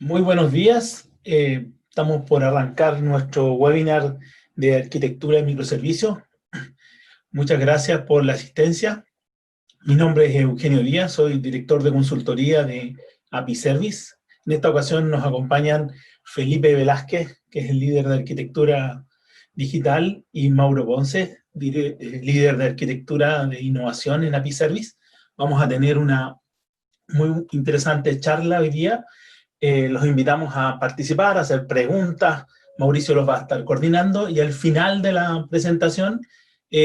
Muy buenos días. Estamos por arrancar nuestro webinar de arquitectura de microservicios. Muchas gracias por la asistencia. Mi nombre es Eugenio Díaz, soy director de consultoría de API Service. En esta ocasión nos acompañan Felipe Velázquez, que es el líder de arquitectura digital, y Mauro Ponce, líder de arquitectura de innovación en API Service. Vamos a tener una muy interesante charla hoy día. Los invitamos a participar, a hacer preguntas. Mauricio los va a estar coordinando y al final de la presentación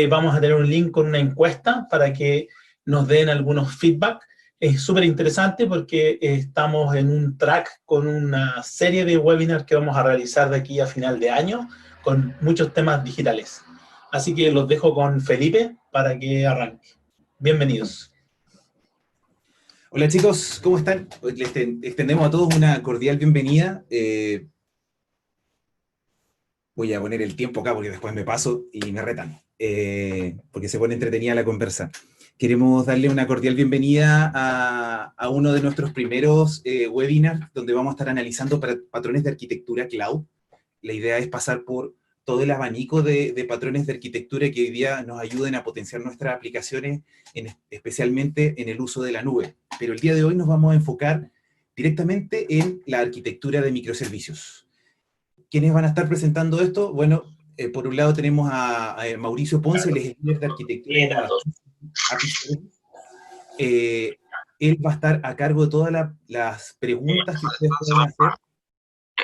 vamos a tener un link con una encuesta para que nos den algunos feedback. Es súper interesante porque estamos en un track con una serie de webinars que vamos a realizar de aquí a final de año con muchos temas digitales. Así que los dejo con Felipe para que arranque. Bienvenidos. Hola chicos, ¿cómo están? Les extendemos a todos una cordial bienvenida. Voy a poner el tiempo acá porque después me paso y me retan, porque se pone entretenida la conversa. Queremos darle una cordial bienvenida a uno de nuestros primeros webinars donde vamos a estar analizando patrones de arquitectura cloud. La idea es pasar por todo el abanico de patrones de arquitectura que hoy día nos ayuden a potenciar nuestras aplicaciones, especialmente en el uso de la nube. Pero el día de hoy nos vamos a enfocar directamente en la arquitectura de microservicios. ¿Quiénes van a estar presentando esto? Bueno, por un lado tenemos a Mauricio Ponce, él es el líder de arquitectura e innovación. Él va a estar a cargo de todas las preguntas que ustedes pueden hacer.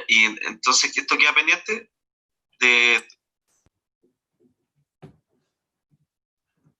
Y entonces, ¿esto queda pendiente?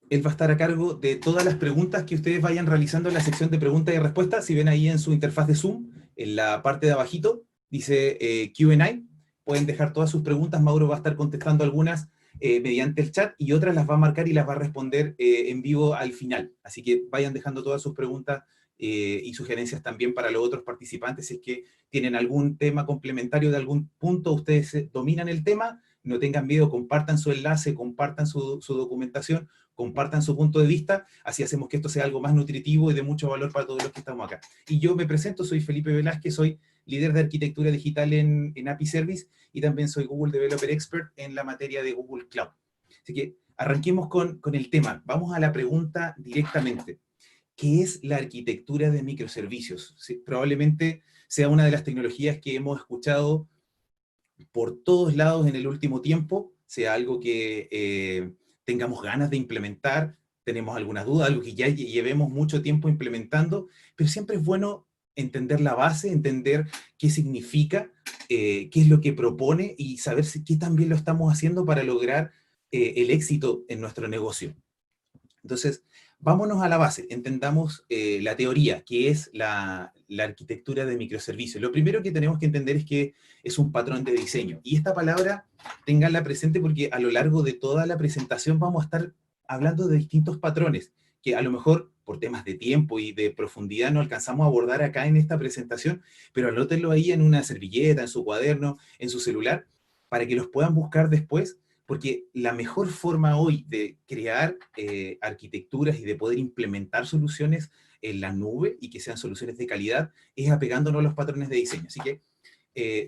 Él va a estar a cargo de todas las preguntas que ustedes vayan realizando en la sección de preguntas y respuestas. Si ven ahí en su interfaz de Zoom, en la parte de abajito, dice Q&A. Pueden dejar todas sus preguntas. Mauro va a estar contestando algunas mediante el chat y otras las va a marcar y las va a responder en vivo al final. Así que vayan dejando todas sus preguntas y sugerencias también para los otros participantes. Si es que tienen algún tema complementario de algún punto, ustedes dominan el tema, no tengan miedo, compartan su enlace, compartan su documentación, compartan su punto de vista, así hacemos que esto sea algo más nutritivo y de mucho valor para todos los que estamos acá. Y yo me presento, soy Felipe Velázquez, soy líder de arquitectura digital en API Service y también soy Google Developer Expert en la materia de Google Cloud. Así que arranquemos con el tema. Vamos a la pregunta directamente. ¿Qué es la arquitectura de microservicios? Sí, probablemente sea una de las tecnologías que hemos escuchado por todos lados en el último tiempo, sea algo que tengamos ganas de implementar, tenemos algunas dudas, algo que ya llevemos mucho tiempo implementando, pero siempre es bueno entender la base, entender qué significa, qué es lo que propone y saber qué tan bien lo estamos haciendo para lograr el éxito en nuestro negocio. Entonces, vámonos a la base, entendamos la teoría, que es la arquitectura de microservicios. Lo primero que tenemos que entender es que es un patrón de diseño. Y esta palabra, ténganla presente porque a lo largo de toda la presentación vamos a estar hablando de distintos patrones, que a lo mejor por temas de tiempo y de profundidad no alcanzamos a abordar acá en esta presentación, pero anótenlo ahí en una servilleta, en su cuaderno, en su celular, para que los puedan buscar después, porque la mejor forma hoy de crear arquitecturas y de poder implementar soluciones en la nube y que sean soluciones de calidad es apegándonos a los patrones de diseño. Así que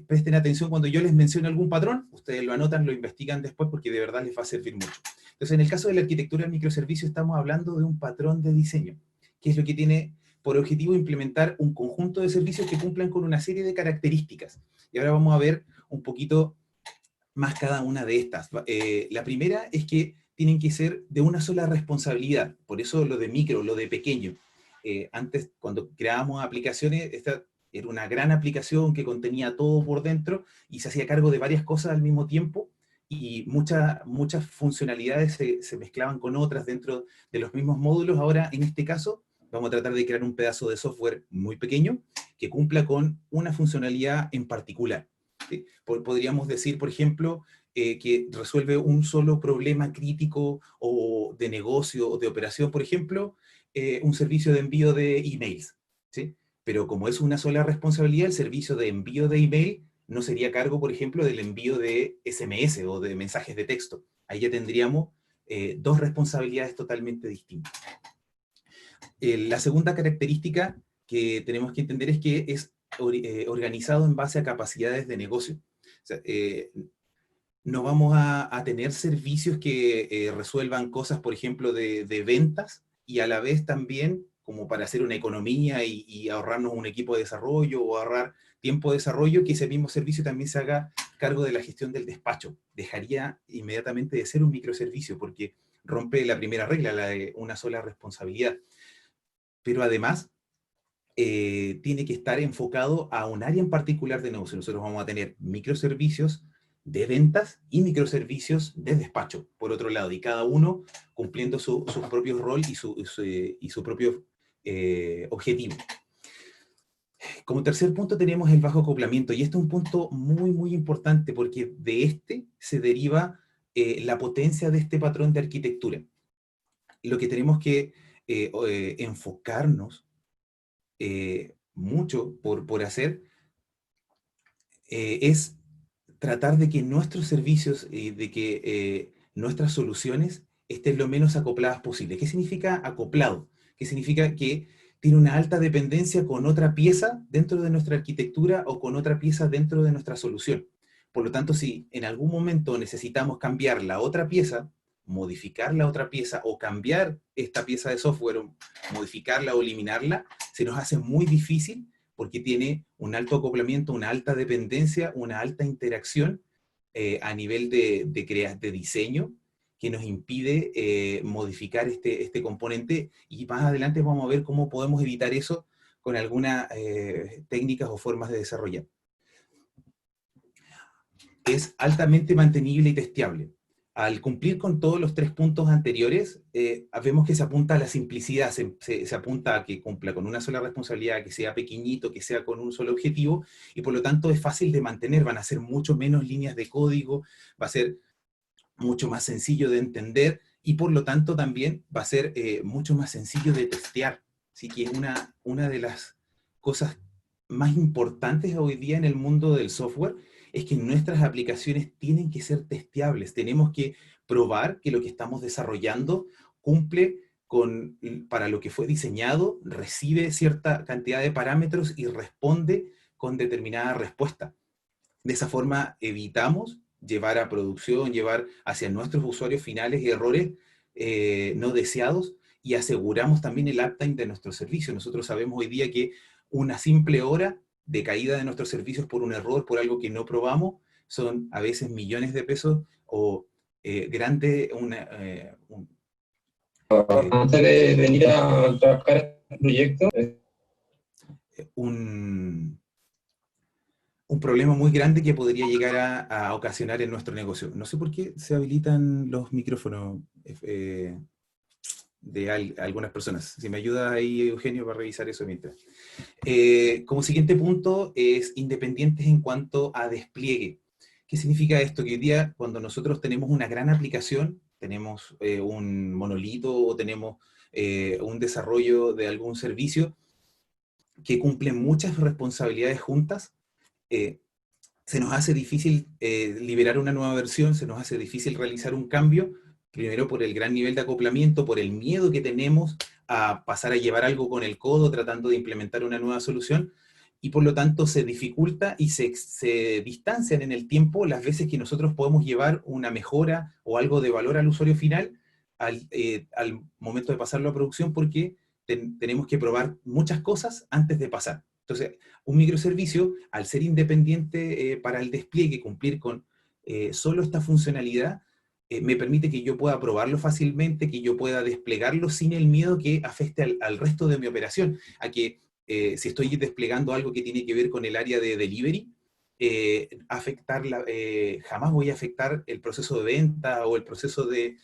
presten atención cuando yo les menciono algún patrón, ustedes lo anotan, lo investigan después porque de verdad les va a servir mucho. Entonces, en el caso de la arquitectura del microservicio estamos hablando de un patrón de diseño, que es lo que tiene por objetivo implementar un conjunto de servicios que cumplan con una serie de características. Y ahora vamos a ver un poquito más cada una de estas. La primera es que tienen que ser de una sola responsabilidad, por eso lo de micro, lo de pequeño. Antes, cuando creábamos aplicaciones, esta era una gran aplicación que contenía todo por dentro y se hacía cargo de varias cosas al mismo tiempo y muchas funcionalidades se mezclaban con otras dentro de los mismos módulos. Ahora, en este caso, vamos a tratar de crear un pedazo de software muy pequeño que cumpla con una funcionalidad en particular. ¿Sí? Podríamos decir, por ejemplo, que resuelve un solo problema crítico o de negocio o de operación, por ejemplo, un servicio de envío de emails, ¿sí? Pero como es una sola responsabilidad, el servicio de envío de email no sería a cargo, por ejemplo, del envío de SMS o de mensajes de texto. Ahí ya tendríamos dos responsabilidades totalmente distintas. La segunda característica que tenemos que entender es que es organizado en base a capacidades de negocio. O sea, no vamos a tener servicios que resuelvan cosas, por ejemplo, de ventas, y a la vez también como para hacer una economía y ahorrarnos un equipo de desarrollo o ahorrar tiempo de desarrollo, que ese mismo servicio también se haga cargo de la gestión del despacho. Dejaría inmediatamente de ser un microservicio porque rompe la primera regla, la de una sola responsabilidad. Pero además, tiene que estar enfocado a un área en particular de negocio. Nosotros vamos a tener microservicios de ventas y microservicios de despacho, por otro lado, y cada uno cumpliendo su propio rol y su propio objetivo. Como tercer punto tenemos el bajo acoplamiento, y este es un punto muy, muy importante porque de este se deriva la potencia de este patrón de arquitectura. Lo que tenemos que enfocarnos mucho por hacer es tratar de que nuestros servicios y de que nuestras soluciones estén lo menos acopladas posible. ¿Qué significa acoplado? ¿Qué significa que tiene una alta dependencia con otra pieza dentro de nuestra arquitectura o con otra pieza dentro de nuestra solución? Por lo tanto, si en algún momento necesitamos cambiar la otra pieza, modificar la otra pieza o cambiar esta pieza de software, o modificarla o eliminarla, se nos hace muy difícil porque tiene un alto acoplamiento, una alta dependencia, una alta interacción a nivel de diseño que nos impide modificar este componente, y más adelante vamos a ver cómo podemos evitar eso con algunas técnicas o formas de desarrollar. Es altamente mantenible y testeable. Al cumplir con todos los 3 puntos anteriores, vemos que se apunta a la simplicidad, se apunta a que cumpla con una sola responsabilidad, que sea pequeñito, que sea con un solo objetivo, y por lo tanto es fácil de mantener, van a ser mucho menos líneas de código, va a ser mucho más sencillo de entender, y por lo tanto también va a ser mucho más sencillo de testear. Así que es una de las cosas más importantes hoy día en el mundo del software, es que nuestras aplicaciones tienen que ser testeables. Tenemos que probar que lo que estamos desarrollando cumple para lo que fue diseñado, recibe cierta cantidad de parámetros y responde con determinada respuesta. De esa forma evitamos llevar a producción, llevar hacia nuestros usuarios finales errores no deseados, y aseguramos también el uptime de nuestro servicio. Nosotros sabemos hoy día que una simple hora de caída de nuestros servicios por un error, por algo que no probamos, son a veces millones de pesos o Antes de venir a trabajar en el proyecto, un problema muy grande que podría llegar a ocasionar en nuestro negocio. No sé por qué se habilitan los micrófonos de algunas personas. Si me ayuda ahí, Eugenio, para revisar eso mientras. Como siguiente punto es independientes en cuanto a despliegue. ¿Qué significa esto? Que hoy día, cuando nosotros tenemos una gran aplicación, tenemos un monolito o tenemos un desarrollo de algún servicio que cumple muchas responsabilidades juntas, se nos hace difícil liberar una nueva versión, se nos hace difícil realizar un cambio, primero por el gran nivel de acoplamiento, por el miedo que tenemos a pasar a llevar algo con el codo tratando de implementar una nueva solución, y por lo tanto se dificulta y se distancian en el tiempo las veces que nosotros podemos llevar una mejora o algo de valor al usuario final al momento de pasarlo a producción, porque tenemos que probar muchas cosas antes de pasar. Entonces, un microservicio, al ser independiente para el despliegue, cumplir con solo esta funcionalidad, me permite que yo pueda probarlo fácilmente, que yo pueda desplegarlo sin el miedo que afecte al resto de mi operación, a que si estoy desplegando algo que tiene que ver con el área de delivery, jamás voy a afectar el proceso de venta o el proceso de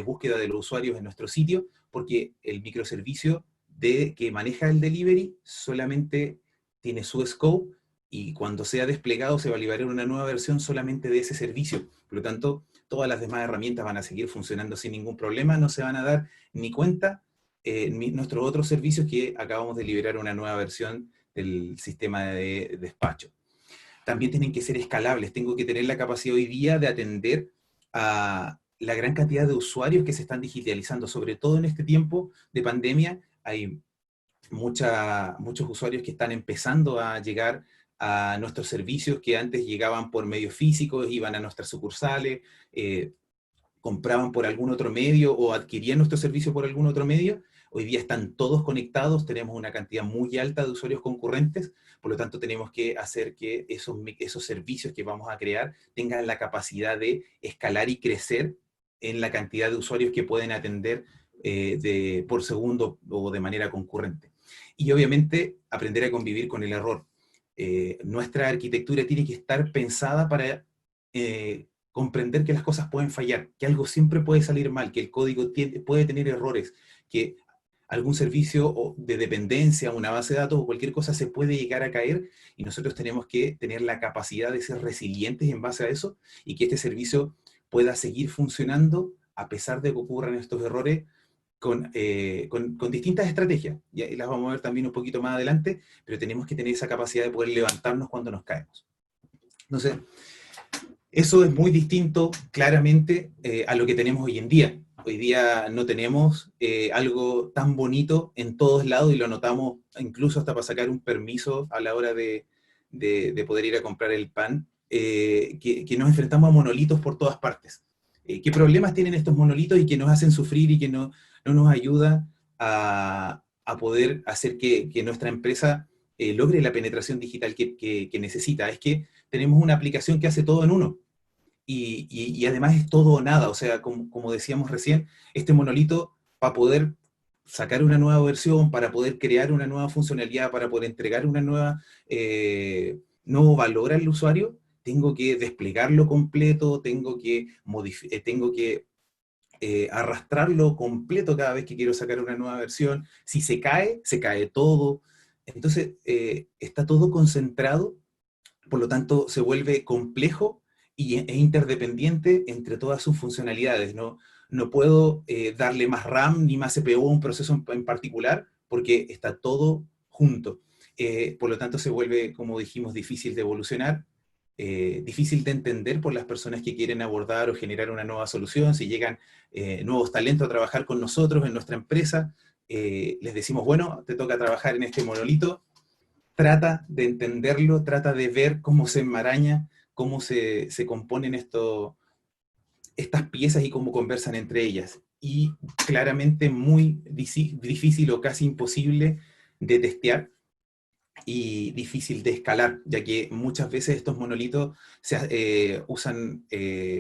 búsqueda de los usuarios en nuestro sitio, porque el microservicio que maneja el delivery solamente tiene su scope, y cuando sea desplegado se va a liberar una nueva versión solamente de ese servicio. Por lo tanto, todas las demás herramientas van a seguir funcionando sin ningún problema, no se van a dar ni cuenta nuestros otros servicios que acabamos de liberar una nueva versión del sistema de despacho. También tienen que ser escalables, tengo que tener la capacidad hoy día de atender a la gran cantidad de usuarios que se están digitalizando, sobre todo en este tiempo de pandemia. Hay muchos usuarios que están empezando a llegar a nuestros servicios, que antes llegaban por medios físicos, iban a nuestras sucursales, compraban por algún otro medio o adquirían nuestro servicio por algún otro medio. Hoy día están todos conectados, tenemos una cantidad muy alta de usuarios concurrentes, por lo tanto tenemos que hacer que esos servicios que vamos a crear tengan la capacidad de escalar y crecer en la cantidad de usuarios que pueden atender por segundo o de manera concurrente. Y obviamente aprender a convivir con el error. Nuestra arquitectura tiene que estar pensada para comprender que las cosas pueden fallar, que algo siempre puede salir mal, que el código puede tener errores, que algún servicio de dependencia, una base de datos o cualquier cosa se puede llegar a caer, y nosotros tenemos que tener la capacidad de ser resilientes en base a eso, y que este servicio pueda seguir funcionando a pesar de que ocurran estos errores con distintas estrategias. Y las vamos a ver también un poquito más adelante, pero tenemos que tener esa capacidad de poder levantarnos cuando nos caemos. Entonces, eso es muy distinto claramente a lo que tenemos hoy en día. Hoy día no tenemos algo tan bonito en todos lados, y lo notamos incluso hasta para sacar un permiso a la hora de poder ir a comprar el pan, que nos enfrentamos a monolitos por todas partes. ¿Qué problemas tienen estos monolitos y que nos hacen sufrir y que no nos ayuda a poder hacer que nuestra empresa logre la penetración digital que necesita? Es que tenemos una aplicación que hace todo en uno. Y además es todo o nada. O sea, como decíamos recién, este monolito, para poder sacar una nueva versión, para poder crear una nueva funcionalidad, para poder entregar una nuevo valor al usuario, tengo que desplegarlo completo, tengo que arrastrarlo completo cada vez que quiero sacar una nueva versión. Si se cae todo. Entonces, está todo concentrado, por lo tanto, se vuelve complejo e interdependiente entre todas sus funcionalidades. No puedo darle más RAM ni más CPU a un proceso en particular, porque está todo junto. Por lo tanto, se vuelve, como dijimos, difícil de evolucionar, difícil de entender por las personas que quieren abordar o generar una nueva solución. Si llegan nuevos talentos a trabajar con nosotros en nuestra empresa, les decimos, bueno, te toca trabajar en este monolito, trata de entenderlo, trata de ver cómo se enmaraña, cómo se componen estas piezas y cómo conversan entre ellas. Y claramente muy difícil o casi imposible de testear y difícil de escalar, ya que muchas veces estos monolitos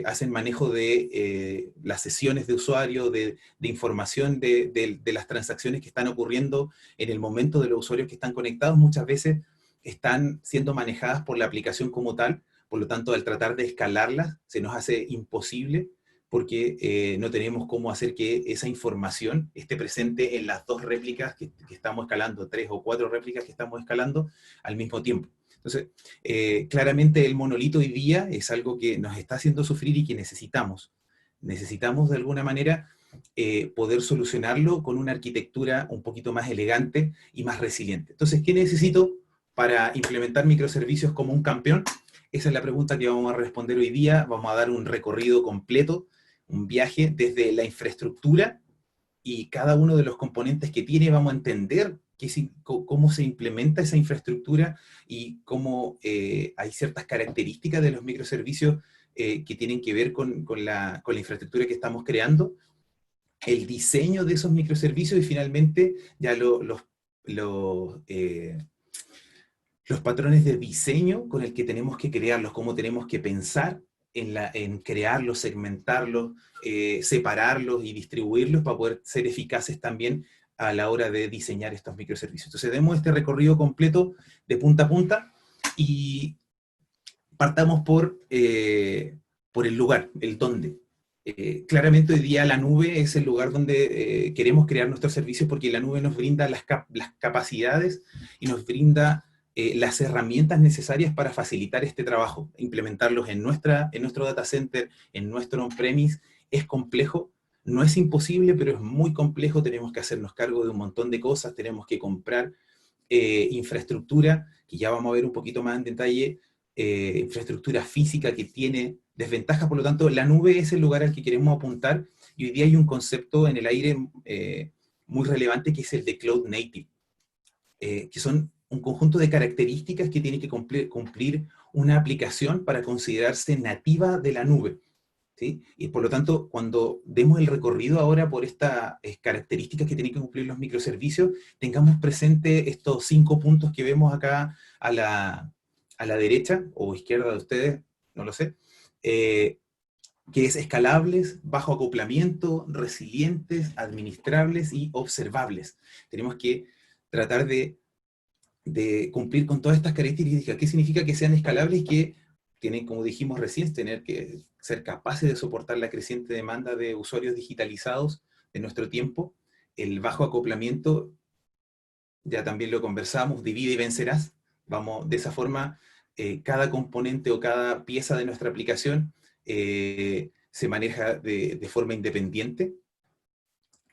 hacen manejo de las sesiones de usuario, de información de las transacciones que están ocurriendo en el momento de los usuarios que están conectados. Muchas veces están siendo manejadas por la aplicación como tal, por lo tanto, al tratar de escalarlas, se nos hace imposible, porque no tenemos cómo hacer que esa información esté presente en las 2 réplicas que estamos escalando, 3 o 4 réplicas que estamos escalando al mismo tiempo. Entonces, claramente el monolito hoy día es algo que nos está haciendo sufrir y que necesitamos. Necesitamos de alguna manera poder solucionarlo con una arquitectura un poquito más elegante y más resiliente. Entonces, ¿qué necesito para implementar microservicios como un campeón? Esa es la pregunta que vamos a responder hoy día. Vamos a dar un recorrido completo, un viaje desde la infraestructura y cada uno de los componentes que tiene. Vamos a entender cómo se implementa esa infraestructura y cómo hay ciertas características de los microservicios que tienen que ver con la infraestructura que estamos creando, el diseño de esos microservicios y finalmente ya los patrones de diseño con el que tenemos que crearlos, cómo tenemos que pensar en crearlos, segmentarlos, separarlos y distribuirlos para poder ser eficaces también a la hora de diseñar estos microservicios. Entonces, demos este recorrido completo de punta a punta y partamos por el lugar, el dónde. Claramente hoy día la nube es el lugar donde queremos crear nuestros servicios, porque la nube nos brinda las capacidades y nos brinda las herramientas necesarias para facilitar este trabajo. Implementarlos en nuestro data center, en nuestro on-premise, es complejo. No es imposible, pero es muy complejo. Tenemos que hacernos cargo de un montón de cosas. Tenemos que comprar infraestructura, que ya vamos a ver un poquito más en detalle, infraestructura física que tiene desventajas. Por lo tanto, la nube es el lugar al que queremos apuntar, y hoy día hay un concepto en el aire muy relevante, que es el de Cloud Native. que son un conjunto de características que tiene que cumplir una aplicación para considerarse nativa de la nube, ¿sí? Y por lo tanto, cuando demos el recorrido ahora por estas características que tienen que cumplir los microservicios, tengamos presente estos 5 puntos que vemos acá a la derecha o izquierda de ustedes, no lo sé, que es escalables, bajo acoplamiento, resilientes, administrables y observables. Tenemos que tratar de cumplir con todas estas características. ¿Qué significa que sean escalables? Que tienen, como dijimos recién, tener que ser capaces de soportar la creciente demanda de usuarios digitalizados de nuestro tiempo. El bajo acoplamiento, ya también lo conversamos, divide y vencerás. Vamos, de esa forma, cada componente o cada pieza de nuestra aplicación se maneja de forma independiente.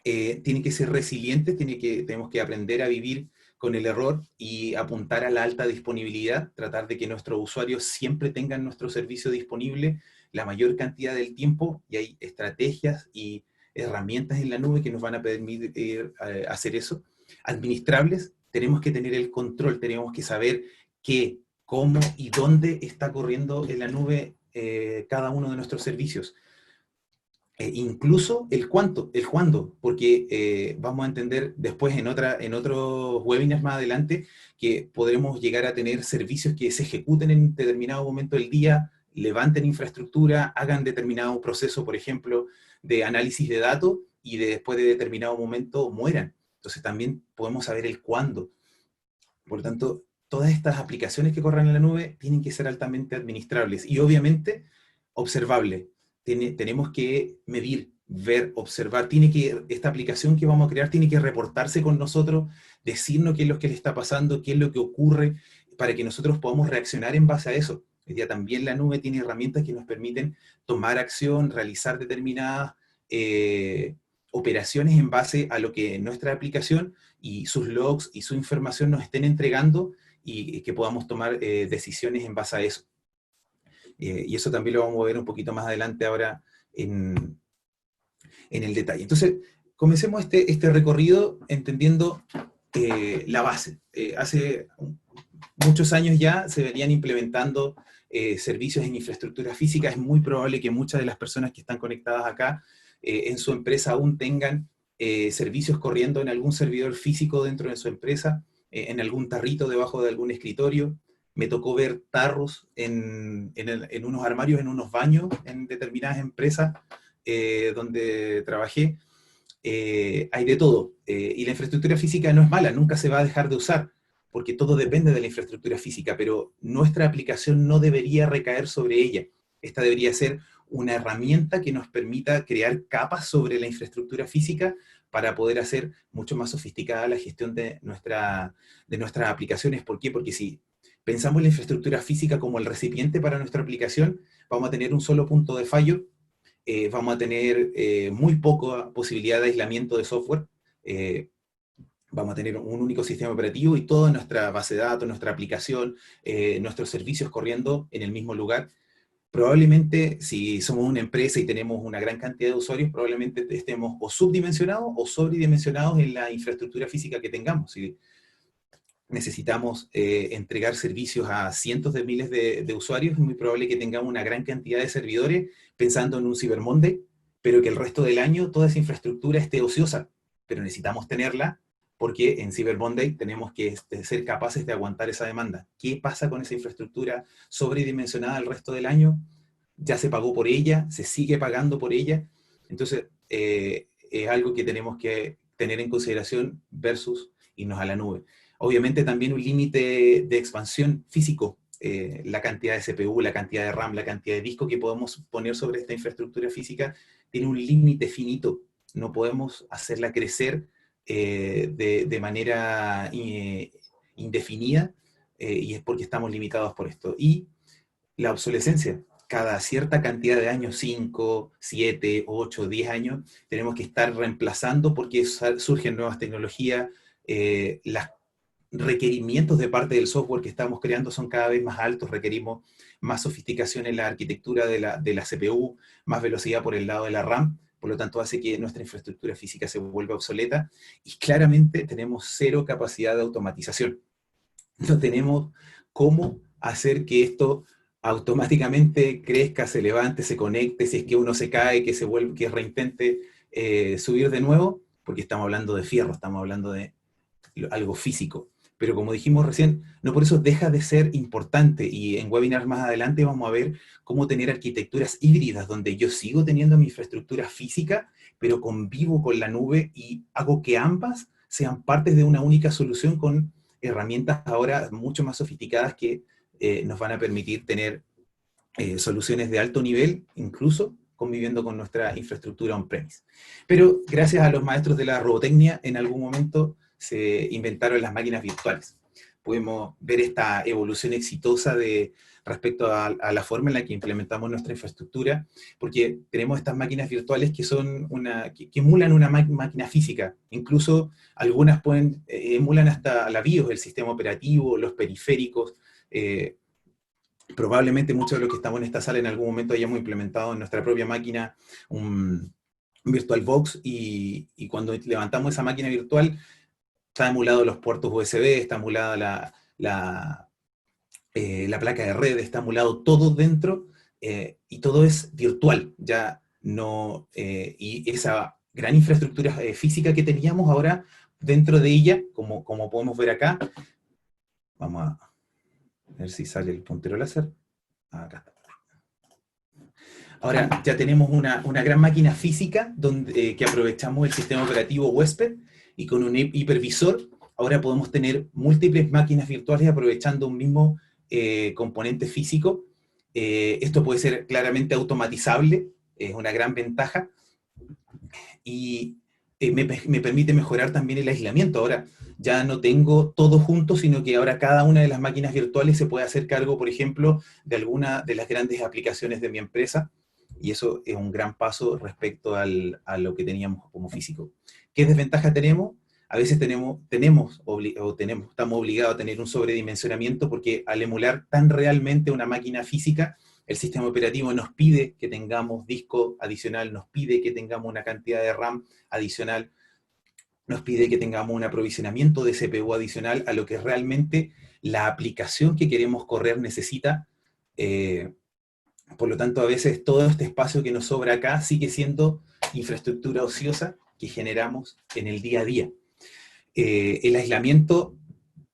Tiene que ser resiliente, tenemos que aprender a vivir con el error y apuntar a la alta disponibilidad, tratar de que nuestros usuarios siempre tengan nuestro servicio disponible la mayor cantidad del tiempo, y hay estrategias y herramientas en la nube que nos van a permitir hacer eso. Administrables, tenemos que tener el control, tenemos que saber qué, cómo y dónde está corriendo en la nube cada uno de nuestros servicios. Incluso el cuándo, porque vamos a entender después en otros webinars más adelante que podremos llegar a tener servicios que se ejecuten en determinado momento del día, levanten infraestructura, hagan determinado proceso, por ejemplo, de análisis de datos, y después de determinado momento mueran. Entonces también podemos saber el cuándo. Por lo tanto, todas estas aplicaciones que corran en la nube tienen que ser altamente administrables y obviamente observables. Tenemos que medir, ver, observar. Esta aplicación que vamos a crear tiene que reportarse con nosotros, decirnos qué es lo que le está pasando, qué es lo que ocurre, para que nosotros podamos reaccionar en base a eso. Hoy día también la nube tiene herramientas que nos permiten tomar acción, realizar determinadas operaciones en base a lo que nuestra aplicación y sus logs y su información nos estén entregando, y que podamos tomar decisiones en base a eso. Y eso también lo vamos a ver un poquito más adelante ahora en el detalle. Entonces, comencemos este recorrido entendiendo la base. Hace muchos años ya se venían implementando servicios en infraestructura física. Es muy probable que muchas de las personas que están conectadas acá en su empresa aún tengan servicios corriendo en algún servidor físico dentro de su empresa, en algún tarrito debajo de algún escritorio. Me tocó ver tarros en unos armarios, en unos baños, en determinadas empresas donde trabajé. Hay de todo. Y la infraestructura física no es mala, nunca se va a dejar de usar, porque todo depende de la infraestructura física, pero nuestra aplicación no debería recaer sobre ella. Esta debería ser una herramienta que nos permita crear capas sobre la infraestructura física para poder hacer mucho más sofisticada la gestión de nuestras aplicaciones. ¿Por qué? Porque si pensamos en la infraestructura física como el recipiente para nuestra aplicación, vamos a tener un solo punto de fallo, vamos a tener muy poca posibilidad de aislamiento de software, vamos a tener un único sistema operativo y toda nuestra base de datos, nuestra aplicación, nuestros servicios corriendo en el mismo lugar. Probablemente, si somos una empresa y tenemos una gran cantidad de usuarios, probablemente estemos o subdimensionados o sobredimensionados en la infraestructura física que tengamos. Si necesitamos entregar servicios a cientos de miles de usuarios, es muy probable que tengamos una gran cantidad de servidores pensando en un Cyber Monday, pero que el resto del año toda esa infraestructura esté ociosa. Pero necesitamos tenerla, porque en Cyber Monday tenemos que ser capaces de aguantar esa demanda. ¿Qué pasa con esa infraestructura sobredimensionada el resto del año? Ya se pagó por ella, se sigue pagando por ella. Entonces, es algo que tenemos que tener en consideración versus irnos a la nube. Obviamente también un límite de expansión físico, la cantidad de CPU, la cantidad de RAM, la cantidad de disco que podemos poner sobre esta infraestructura física tiene un límite finito. No podemos hacerla crecer de manera indefinida, y es porque estamos limitados por esto. Y la obsolescencia. Cada cierta cantidad de años, 5, 7, 8, 10 años, tenemos que estar reemplazando porque surgen nuevas tecnologías, los requerimientos de parte del software que estamos creando son cada vez más altos, requerimos más sofisticación en la arquitectura de la CPU, más velocidad por el lado de la RAM, por lo tanto hace que nuestra infraestructura física se vuelva obsoleta, y claramente tenemos cero capacidad de automatización. No tenemos cómo hacer que esto automáticamente crezca, se levante, se conecte, si es que uno se cae, que se vuelve, que reintente subir de nuevo, porque estamos hablando de fierro, estamos hablando de algo físico. Pero como dijimos recién, no por eso deja de ser importante, y en webinars más adelante vamos a ver cómo tener arquitecturas híbridas, donde yo sigo teniendo mi infraestructura física, pero convivo con la nube y hago que ambas sean partes de una única solución con herramientas ahora mucho más sofisticadas que nos van a permitir tener soluciones de alto nivel, incluso conviviendo con nuestra infraestructura on-premise. Pero gracias a los maestros de la robotecnia, en algún momento se inventaron las máquinas virtuales. Podemos ver esta evolución exitosa respecto a la forma en la que implementamos nuestra infraestructura, porque tenemos estas máquinas virtuales que son que emulan una máquina física. Incluso algunas emulan hasta la BIOS, el sistema operativo, los periféricos. Probablemente muchos de los que estamos en esta sala en algún momento hayamos implementado en nuestra propia máquina un VirtualBox, y cuando levantamos esa máquina virtual, está emulado los puertos USB, está emulada la placa de red, está emulado todo dentro, y todo es virtual, ya no, y esa gran infraestructura física que teníamos ahora dentro de ella, como podemos ver acá, vamos a ver si sale el puntero láser, acá está. Ahora ya tenemos una gran máquina física que aprovechamos el sistema operativo huésped, y con un hipervisor ahora podemos tener múltiples máquinas virtuales aprovechando un mismo componente físico. Esto puede ser claramente automatizable, es una gran ventaja, y me permite mejorar también el aislamiento. Ahora ya no tengo todo junto, sino que ahora cada una de las máquinas virtuales se puede hacer cargo, por ejemplo, de alguna de las grandes aplicaciones de mi empresa, y eso es un gran paso respecto a lo que teníamos como físico. ¿Qué desventaja tenemos? A veces estamos obligados a tener un sobredimensionamiento, porque al emular tan realmente una máquina física, el sistema operativo nos pide que tengamos disco adicional, nos pide que tengamos una cantidad de RAM adicional, nos pide que tengamos un aprovisionamiento de CPU adicional a lo que realmente la aplicación que queremos correr necesita. Por lo tanto, a veces todo este espacio que nos sobra acá sigue siendo infraestructura ociosa que generamos en el día a día. El aislamiento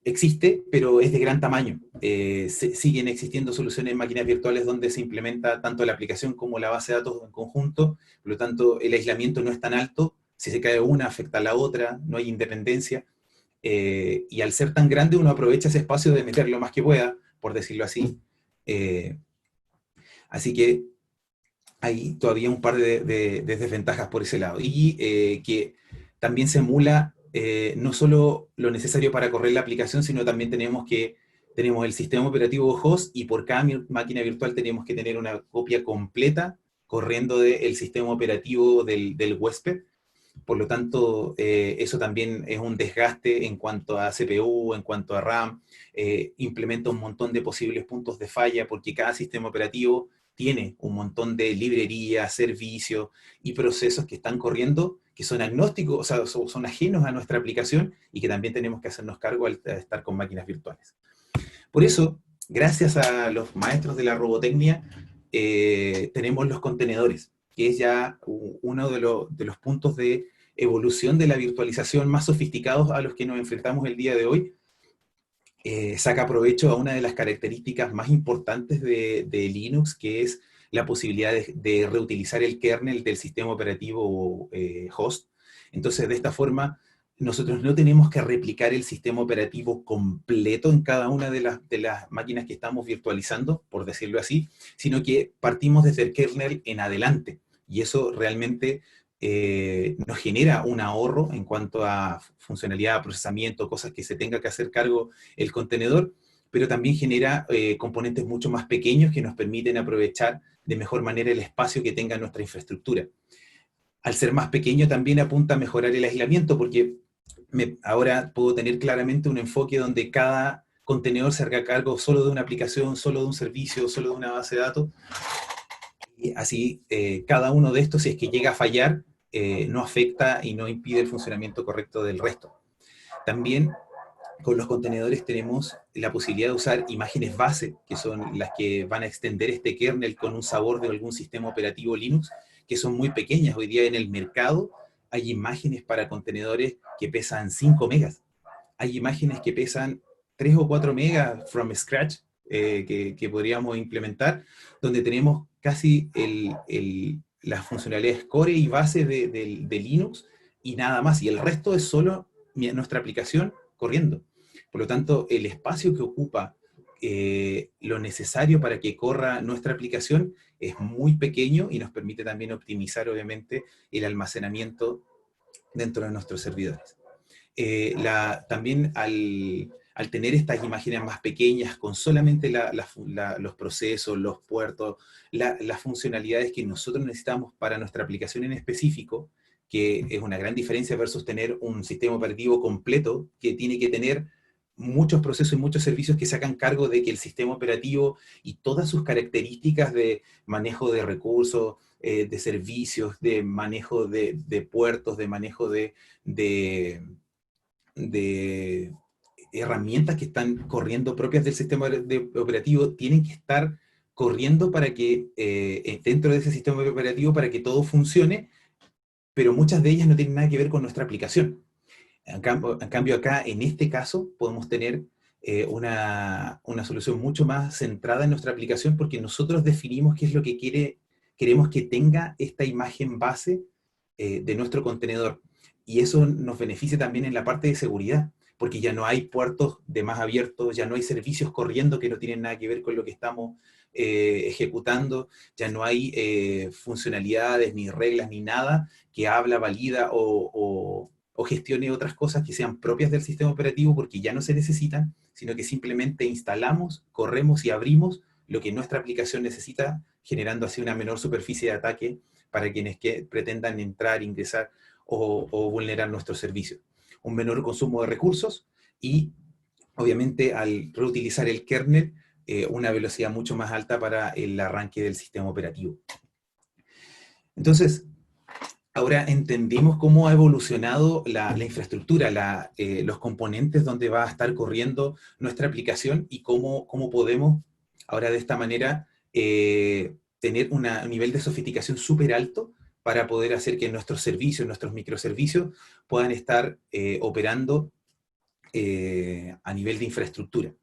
existe, pero es de gran tamaño. Siguen existiendo soluciones en máquinas virtuales donde se implementa tanto la aplicación como la base de datos en conjunto, por lo tanto el aislamiento no es tan alto. Si se cae una, afecta a la otra, no hay independencia, y al ser tan grande uno aprovecha ese espacio de meter lo más que pueda, por decirlo así. Así que hay todavía un par de desventajas por ese lado, y que también se emula no solo lo necesario para correr la aplicación, sino también tenemos el sistema operativo host, y por cada máquina virtual tenemos que tener una copia completa corriendo del sistema operativo del huésped. Por lo tanto, eso también es un desgaste en cuanto a CPU, en cuanto a RAM, implementa un montón de posibles puntos de falla, porque cada sistema operativo tiene un montón de librerías, servicios y procesos que están corriendo, que son agnósticos, o sea, son ajenos a nuestra aplicación, y que también tenemos que hacernos cargo al estar con máquinas virtuales. Por eso, gracias a los maestros de la robotecnia, tenemos los contenedores, que es ya uno de los puntos de evolución de la virtualización más sofisticados a los que nos enfrentamos el día de hoy. Saca provecho a una de las características más importantes de Linux, que es la posibilidad de reutilizar el kernel del sistema operativo host. Entonces, de esta forma, nosotros no tenemos que replicar el sistema operativo completo en cada una de las máquinas que estamos virtualizando, por decirlo así, sino que partimos desde el kernel en adelante. Y eso realmente nos genera un ahorro en cuanto a funcionalidad, procesamiento, cosas que se tenga que hacer cargo el contenedor, pero también genera componentes mucho más pequeños que nos permiten aprovechar de mejor manera el espacio que tenga nuestra infraestructura. Al ser más pequeño también apunta a mejorar el aislamiento, porque ahora puedo tener claramente un enfoque donde cada contenedor se haga cargo solo de una aplicación, solo de un servicio, solo de una base de datos. Y así, cada uno de estos, si es que llega a fallar, no afecta y no impide el funcionamiento correcto del resto. También con los contenedores tenemos la posibilidad de usar imágenes base, que son las que van a extender este kernel con un sabor de algún sistema operativo Linux, que son muy pequeñas. Hoy día en el mercado hay imágenes para contenedores que pesan 5 megas. Hay imágenes que pesan 3 o 4 megas from scratch, que podríamos implementar, donde tenemos casi las funcionalidades core y base de Linux y nada más. Y el resto es solo nuestra aplicación corriendo. Por lo tanto, el espacio que ocupa lo necesario para que corra nuestra aplicación es muy pequeño y nos permite también optimizar, obviamente, el almacenamiento dentro de nuestros servidores. También al tener estas imágenes más pequeñas, con solamente los procesos, los puertos, las funcionalidades que nosotros necesitamos para nuestra aplicación en específico, que es una gran diferencia versus tener un sistema operativo completo que tiene que tener muchos procesos y muchos servicios que se hagan cargo de que el sistema operativo y todas sus características de manejo de recursos, de servicios, de manejo de puertos, de manejo de herramientas que están corriendo propias del sistema operativo, tienen que estar corriendo para que, dentro de ese sistema operativo, para que todo funcione, pero muchas de ellas no tienen nada que ver con nuestra aplicación. En cambio acá, en este caso, podemos tener una solución mucho más centrada en nuestra aplicación, porque nosotros definimos qué es lo que queremos que tenga esta imagen base de nuestro contenedor. Y eso nos beneficia también en la parte de seguridad, porque ya no hay puertos de más abiertos, ya no hay servicios corriendo que no tienen nada que ver con lo que estamos ejecutando, ya no hay funcionalidades, ni reglas, ni nada que habla, valida o gestione otras cosas que sean propias del sistema operativo, porque ya no se necesitan, sino que simplemente instalamos, corremos y abrimos lo que nuestra aplicación necesita, generando así una menor superficie de ataque para quienes pretendan entrar, ingresar o vulnerar nuestros servicios. Un menor consumo de recursos y, obviamente, al reutilizar el kernel, una velocidad mucho más alta para el arranque del sistema operativo. Entonces, ahora entendimos cómo ha evolucionado la infraestructura, los componentes donde va a estar corriendo nuestra aplicación y cómo podemos, ahora de esta manera, tener un nivel de sofisticación súper alto para poder hacer que nuestros servicios, nuestros microservicios, puedan estar operando a nivel de infraestructura.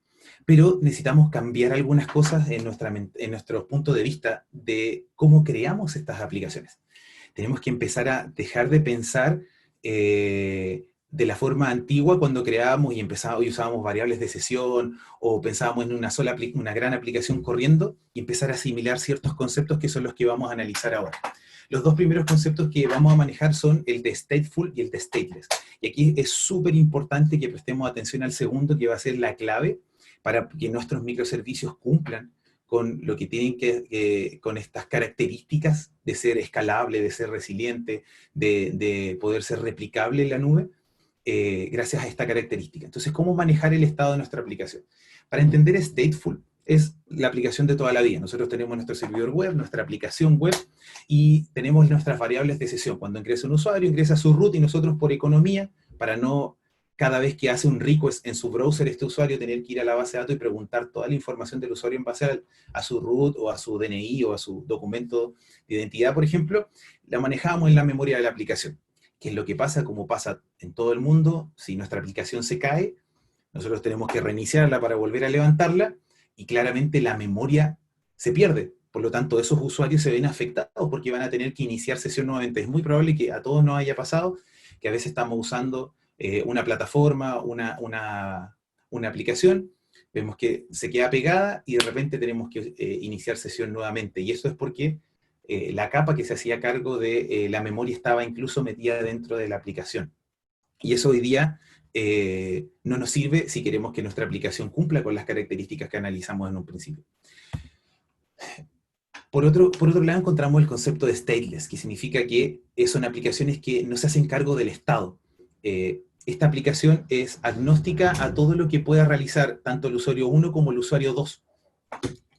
Pero necesitamos cambiar algunas cosas en nuestro punto de vista de cómo creamos estas aplicaciones. Tenemos que empezar a dejar de pensar de la forma antigua cuando creábamos y usábamos variables de sesión o pensábamos en una gran aplicación corriendo, y empezar a asimilar ciertos conceptos que son los que vamos a analizar ahora. Los dos primeros conceptos que vamos a manejar son el de stateful y el de stateless. Y aquí es súper importante que prestemos atención al segundo, que va a ser la clave para que nuestros microservicios cumplan con lo que tienen con estas características de ser escalable, de ser resiliente, de poder ser replicable en la nube, gracias a esta característica. Entonces, ¿cómo manejar el estado de nuestra aplicación? Para entender stateful, es la aplicación de toda la vida. Nosotros tenemos nuestro servidor web, nuestra aplicación web, y tenemos nuestras variables de sesión. Cuando ingresa un usuario, ingresa su root, y nosotros, por economía, para no cada vez que hace un request en su browser este usuario tener que ir a la base de datos y preguntar toda la información del usuario en base a su root o a su DNI o a su documento de identidad, por ejemplo, la manejamos en la memoria de la aplicación. ¿Qué es lo que pasa? Como pasa en todo el mundo, si nuestra aplicación se cae, nosotros tenemos que reiniciarla para volver a levantarla, y claramente la memoria se pierde. Por lo tanto, esos usuarios se ven afectados porque van a tener que iniciar sesión nuevamente. Es muy probable que a todos nos haya pasado que a veces estamos usando una plataforma, una aplicación, vemos que se queda pegada y de repente tenemos que iniciar sesión nuevamente. Y eso es porque la capa que se hacía cargo de la memoria estaba incluso metida dentro de la aplicación. Y eso hoy día no nos sirve si queremos que nuestra aplicación cumpla con las características que analizamos en un principio. Por otro lado, encontramos el concepto de stateless, que significa que son aplicaciones que no se hacen cargo del estado. Esta aplicación es agnóstica a todo lo que pueda realizar tanto el usuario 1 como el usuario 2.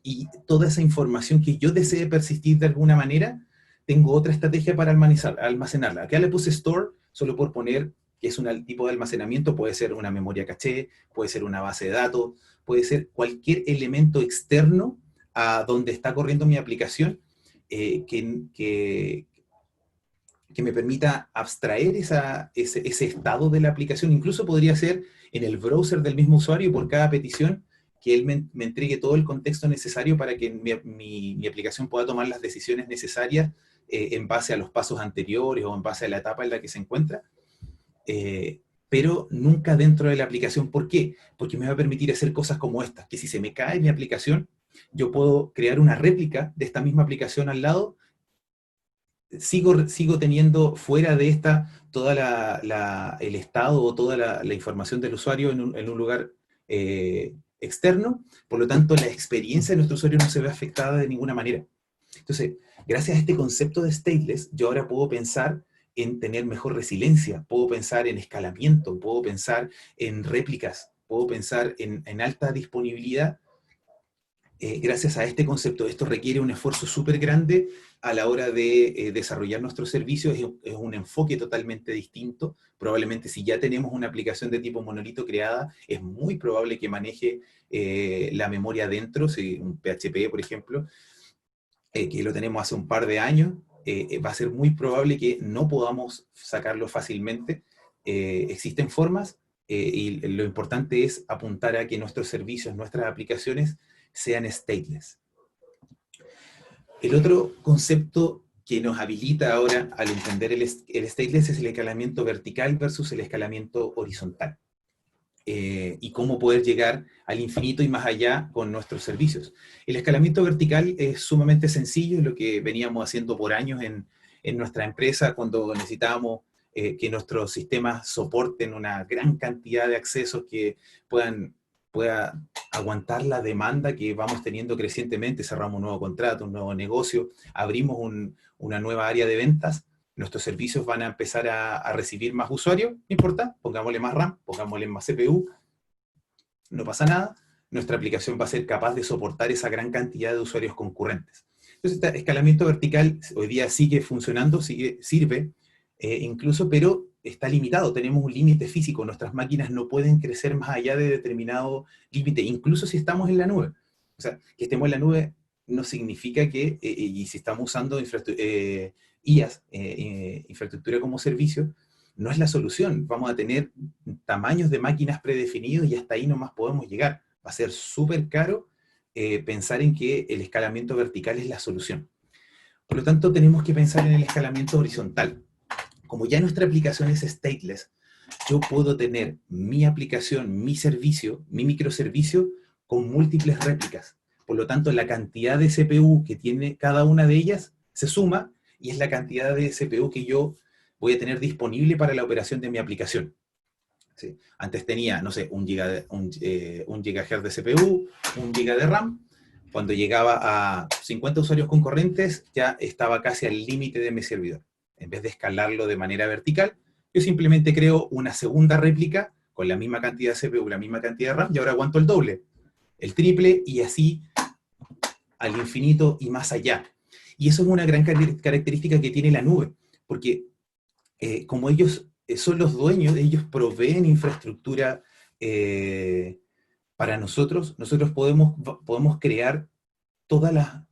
y toda esa información que yo desee persistir de alguna manera, tengo otra estrategia para almacenarla. Acá le puse store, solo por poner que es un tipo de almacenamiento, puede ser una memoria caché, puede ser una base de datos, puede ser cualquier elemento externo a donde está corriendo mi aplicación, que me permita abstraer ese estado de la aplicación. Incluso podría ser en el browser del mismo usuario, por cada petición, que él me entregue todo el contexto necesario para que mi aplicación pueda tomar las decisiones necesarias en base a los pasos anteriores o en base a la etapa en la que se encuentra, pero nunca dentro de la aplicación. ¿Por qué? Porque me va a permitir hacer cosas como estas, que si se me cae mi aplicación, yo puedo crear una réplica de esta misma aplicación al lado. Sigo teniendo fuera de esta todo el estado o toda la información del usuario en un lugar externo, por lo tanto la experiencia de nuestro usuario no se ve afectada de ninguna manera. Entonces, gracias a este concepto de stateless, yo ahora puedo pensar en tener mejor resiliencia, puedo pensar en escalamiento, puedo pensar en réplicas, puedo pensar en alta disponibilidad. Gracias a este concepto. Esto requiere un esfuerzo súper grande a la hora de desarrollar nuestros servicios. Es un enfoque totalmente distinto. Probablemente si ya tenemos una aplicación de tipo monolito creada, es muy probable que maneje la memoria dentro, si un PHP, por ejemplo, que lo tenemos hace un par de años, va a ser muy probable que no podamos sacarlo fácilmente. Existen formas, y lo importante es apuntar a que nuestros servicios, nuestras aplicaciones, sean stateless. El otro concepto que nos habilita ahora al entender el stateless es el escalamiento vertical versus el escalamiento horizontal. Y cómo poder llegar al infinito y más allá con nuestros servicios. El escalamiento vertical es sumamente sencillo, es lo que veníamos haciendo por años en nuestra empresa cuando necesitábamos que nuestros sistemas soporten una gran cantidad de accesos que pueda aguantar la demanda que vamos teniendo crecientemente. Cerramos un nuevo contrato, un nuevo negocio, abrimos una nueva área de ventas. Nuestros servicios van a empezar a recibir más usuarios, no importa, pongámosle más RAM, pongámosle más CPU, no pasa nada, nuestra aplicación va a ser capaz de soportar esa gran cantidad de usuarios concurrentes. Entonces, este escalamiento vertical hoy día sigue funcionando, sirve incluso, pero está limitado, tenemos un límite físico, nuestras máquinas no pueden crecer más allá de determinado límite, incluso si estamos en la nube. O sea, que estemos en la nube no significa que, y si estamos usando IaaS, infraestructura como servicio, no es la solución. Vamos a tener tamaños de máquinas predefinidos y hasta ahí nomás podemos llegar. Va a ser súper caro pensar en que el escalamiento vertical es la solución. Por lo tanto, tenemos que pensar en el escalamiento horizontal. Como ya nuestra aplicación es stateless, yo puedo tener mi aplicación, mi servicio, mi microservicio con múltiples réplicas. Por lo tanto, la cantidad de CPU que tiene cada una de ellas se suma y es la cantidad de CPU que yo voy a tener disponible para la operación de mi aplicación. ¿Sí? Antes tenía, no sé, 1 GHz de CPU, 1 GB de RAM. Cuando llegaba a 50 usuarios concurrentes, ya estaba casi al límite de mi servidor. En vez de escalarlo de manera vertical, yo simplemente creo una segunda réplica con la misma cantidad de CPU, la misma cantidad de RAM, y ahora aguanto el doble, el triple, y así al infinito y más allá. Y eso es una gran característica que tiene la nube, porque como ellos son los dueños, ellos proveen infraestructura para nosotros podemos crear toda la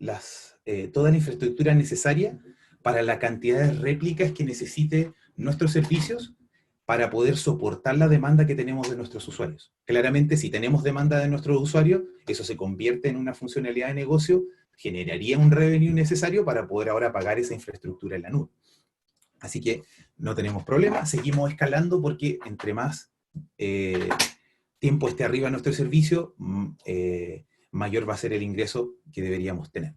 infraestructura necesaria para la cantidad de réplicas que necesite nuestros servicios para poder soportar la demanda que tenemos de nuestros usuarios. Claramente, si tenemos demanda de nuestros usuarios, eso se convierte en una funcionalidad de negocio, generaría un revenue necesario para poder ahora pagar esa infraestructura en la nube. Así que no tenemos problema, seguimos escalando porque entre más tiempo esté arriba nuestro servicio, mayor va a ser el ingreso que deberíamos tener.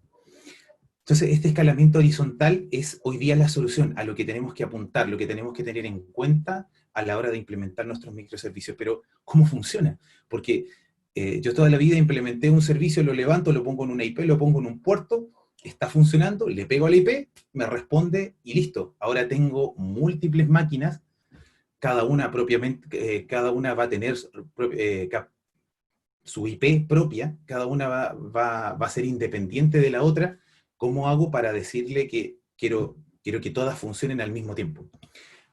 Entonces, este escalamiento horizontal es hoy día la solución a lo que tenemos que apuntar, lo que tenemos que tener en cuenta a la hora de implementar nuestros microservicios. Pero, ¿cómo funciona? Porque yo toda la vida implementé un servicio, lo levanto, lo pongo en una IP, lo pongo en un puerto, está funcionando, le pego a la IP, me responde y listo. Ahora tengo múltiples máquinas, cada una va a tener su IP propia, cada una va a ser independiente de la otra. ¿Cómo hago para decirle que quiero que todas funcionen al mismo tiempo?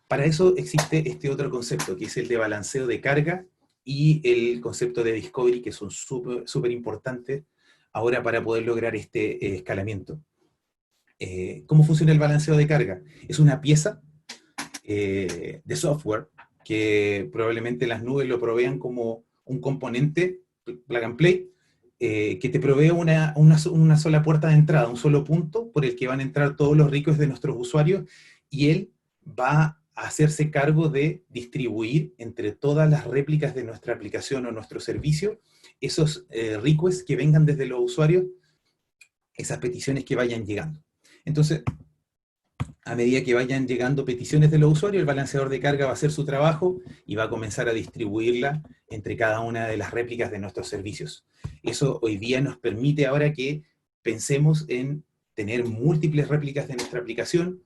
Para eso existe este otro concepto, que es el de balanceo de carga y el concepto de discovery, que son súper importantes ahora para poder lograr este escalamiento. ¿Cómo funciona el balanceo de carga? Es una pieza de software que probablemente las nubes lo provean como un componente, plug and play, que te provee una sola puerta de entrada, un solo punto por el que van a entrar todos los requests de nuestros usuarios, y él va a hacerse cargo de distribuir entre todas las réplicas de nuestra aplicación o nuestro servicio esos requests que vengan desde los usuarios, esas peticiones que vayan llegando. Entonces, a medida que vayan llegando peticiones de los usuarios, el balanceador de carga va a hacer su trabajo y va a comenzar a distribuirla entre cada una de las réplicas de nuestros servicios. Eso hoy día nos permite ahora que pensemos en tener múltiples réplicas de nuestra aplicación,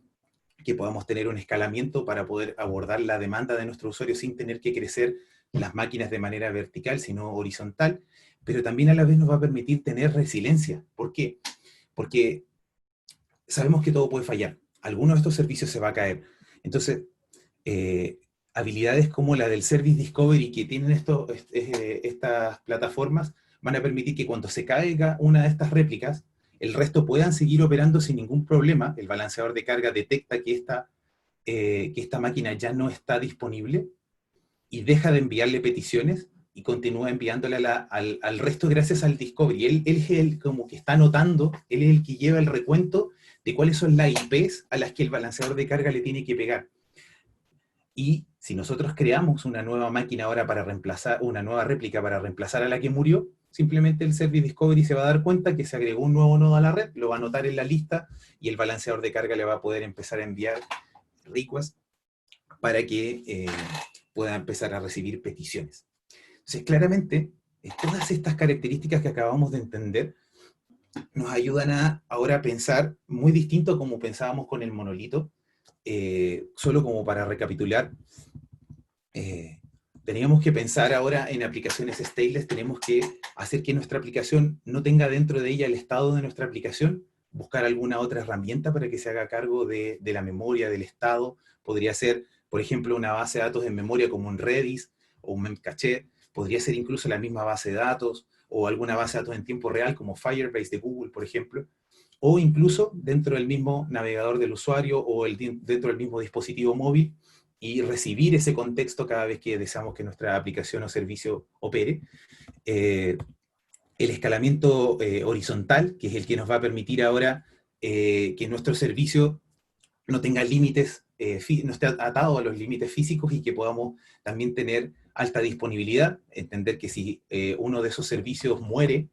que podamos tener un escalamiento para poder abordar la demanda de nuestros usuarios sin tener que crecer las máquinas de manera vertical, sino horizontal, pero también a la vez nos va a permitir tener resiliencia. ¿Por qué? Porque sabemos que todo puede fallar. Alguno de estos servicios se va a caer. Entonces, habilidades como la del Service Discovery que tienen estas plataformas van a permitir que cuando se caiga una de estas réplicas, el resto puedan seguir operando sin ningún problema. El balanceador de carga detecta que esta máquina ya no está disponible y deja de enviarle peticiones y continúa enviándole al resto gracias al Discovery. Él es el como que está anotando, él es el que lleva el recuento de cuáles son las IPs a las que el balanceador de carga le tiene que pegar. Y si nosotros creamos una nueva máquina ahora para reemplazar, una nueva réplica para reemplazar a la que murió, simplemente el Service Discovery se va a dar cuenta que se agregó un nuevo nodo a la red, lo va a anotar en la lista y el balanceador de carga le va a poder empezar a enviar requests para que pueda empezar a recibir peticiones. Entonces, claramente, todas estas características que acabamos de entender nos ayudan a ahora pensar muy distinto a como pensábamos con el monolito. Solo como para recapitular, teníamos que pensar ahora en aplicaciones stateless, tenemos que hacer que nuestra aplicación no tenga dentro de ella el estado de nuestra aplicación, buscar alguna otra herramienta para que se haga cargo de la memoria, del estado. Podría ser, por ejemplo, una base de datos en memoria como un Redis o un Memcache, podría ser incluso la misma base de datos o alguna base de datos en tiempo real como Firebase de Google, por ejemplo, o incluso dentro del mismo navegador del usuario o dentro del mismo dispositivo móvil, y recibir ese contexto cada vez que deseamos que nuestra aplicación o servicio opere. El escalamiento horizontal, que es el que nos va a permitir ahora que nuestro servicio no tenga límites, no esté atado a los límites físicos y que podamos también tener alta disponibilidad, entender que si uno de esos servicios muere,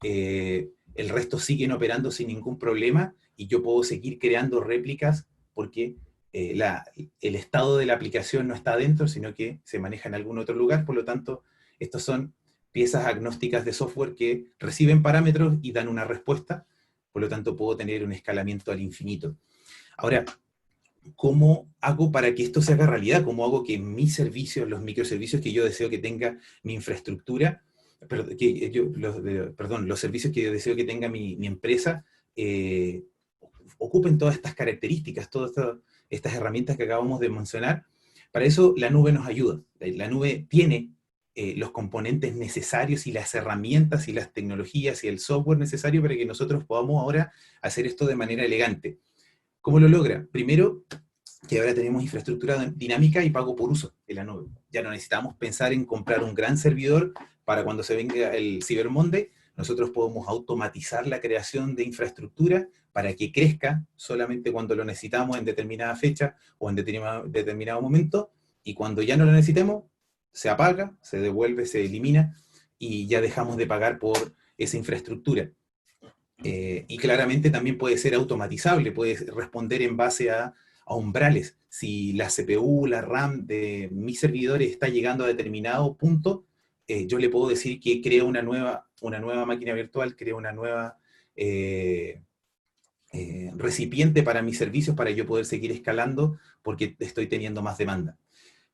el resto siguen operando sin ningún problema y yo puedo seguir creando réplicas porque el estado de la aplicación no está dentro, sino que se maneja en algún otro lugar. Por lo tanto, estos son piezas agnósticas de software que reciben parámetros y dan una respuesta. Por lo tanto, puedo tener un escalamiento al infinito. Ahora, ¿cómo hago para que esto se haga realidad? ¿Cómo hago que mis servicios, los microservicios que yo deseo que tenga mi infraestructura, los servicios que yo deseo que tenga mi empresa, ocupen todas estas características, todas estas herramientas que acabamos de mencionar? Para eso la nube nos ayuda. La nube tiene los componentes necesarios y las herramientas y las tecnologías y el software necesario para que nosotros podamos ahora hacer esto de manera elegante. ¿Cómo lo logra? Primero, que ahora tenemos infraestructura dinámica y pago por uso en la nube. Ya no necesitamos pensar en comprar un gran servidor para cuando se venga el Cyber Monday. Nosotros podemos automatizar la creación de infraestructura para que crezca solamente cuando lo necesitamos en determinada fecha o en determinado momento, y cuando ya no lo necesitemos, se apaga, se devuelve, se elimina, y ya dejamos de pagar por esa infraestructura. Y claramente también puede ser automatizable, puede responder en base a umbrales. Si la CPU, la RAM de mis servidores está llegando a determinado punto, yo le puedo decir que cree una nueva máquina virtual, cree una nueva recipiente para mis servicios para yo poder seguir escalando porque estoy teniendo más demanda.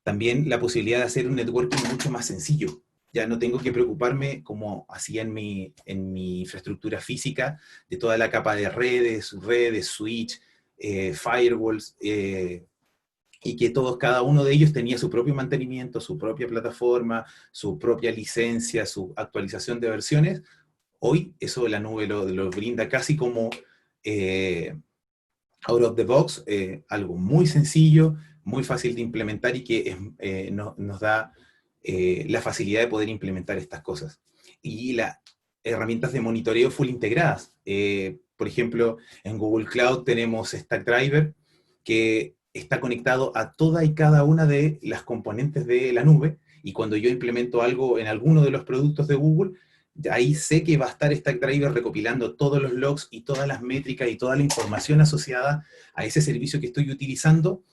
También la posibilidad de hacer un networking mucho más sencillo. Ya no tengo que preocuparme, como hacía en mi infraestructura física, de toda la capa de redes, switch, firewalls, y que cada uno de ellos tenía su propio mantenimiento, su propia plataforma, su propia licencia, su actualización de versiones. Hoy eso la nube lo brinda casi como out of the box, algo muy sencillo, muy fácil de implementar y que nos da la facilidad de poder implementar estas cosas. Y las herramientas de monitoreo full integradas. Por ejemplo, en Google Cloud tenemos Stackdriver, que está conectado a toda y cada una de las componentes de la nube, y cuando yo implemento algo en alguno de los productos de Google, ahí sé que va a estar Stackdriver recopilando todos los logs y todas las métricas y toda la información asociada a ese servicio que estoy utilizando.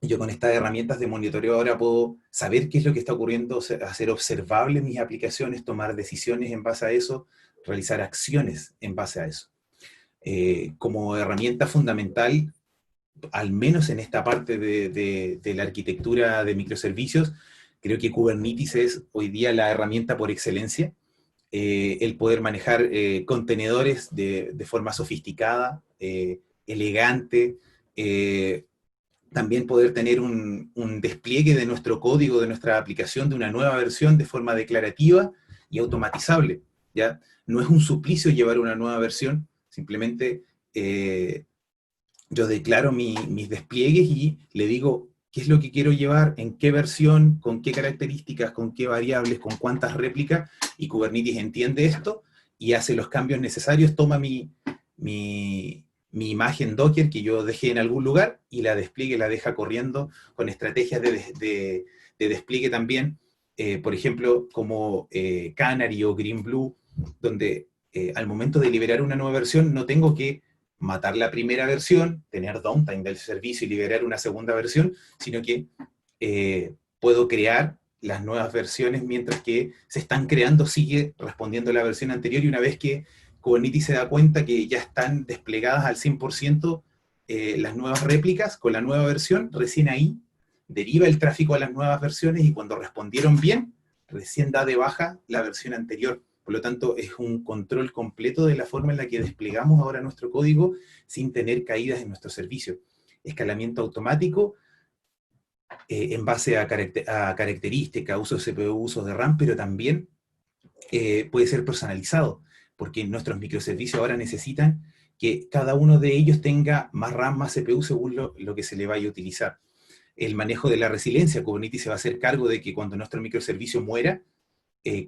Yo con estas herramientas de monitoreo ahora puedo saber qué es lo que está ocurriendo, hacer observables mis aplicaciones, tomar decisiones en base a eso, realizar acciones en base a eso. Como herramienta fundamental, al menos en esta parte de la arquitectura de microservicios, creo que Kubernetes es hoy día la herramienta por excelencia. El poder manejar contenedores de forma sofisticada, elegante, también poder tener un despliegue de nuestro código, de nuestra aplicación, de una nueva versión de forma declarativa y automatizable, ¿ya? No es un suplicio llevar una nueva versión, simplemente yo declaro mis despliegues y le digo qué es lo que quiero llevar, en qué versión, con qué características, con qué variables, con cuántas réplicas, y Kubernetes entiende esto y hace los cambios necesarios, toma mi imagen Docker que yo dejé en algún lugar y la despliegue, la deja corriendo con estrategias de despliegue también, por ejemplo, como Canary o Greenblue, donde al momento de liberar una nueva versión no tengo que matar la primera versión, tener downtime del servicio y liberar una segunda versión, sino que puedo crear las nuevas versiones mientras que se están creando, sigue respondiendo la versión anterior, y una vez que Kubernetes se da cuenta que ya están desplegadas al 100% las nuevas réplicas con la nueva versión, recién ahí deriva el tráfico a las nuevas versiones, y cuando respondieron bien, recién da de baja la versión anterior. Por lo tanto, es un control completo de la forma en la que desplegamos ahora nuestro código sin tener caídas en nuestro servicio. Escalamiento automático en base a características, uso de CPU, uso de RAM, pero también puede ser personalizado, porque nuestros microservicios ahora necesitan que cada uno de ellos tenga más RAM, más CPU según lo que se le vaya a utilizar. El manejo de la resiliencia, Kubernetes se va a hacer cargo de que cuando nuestro microservicio muera,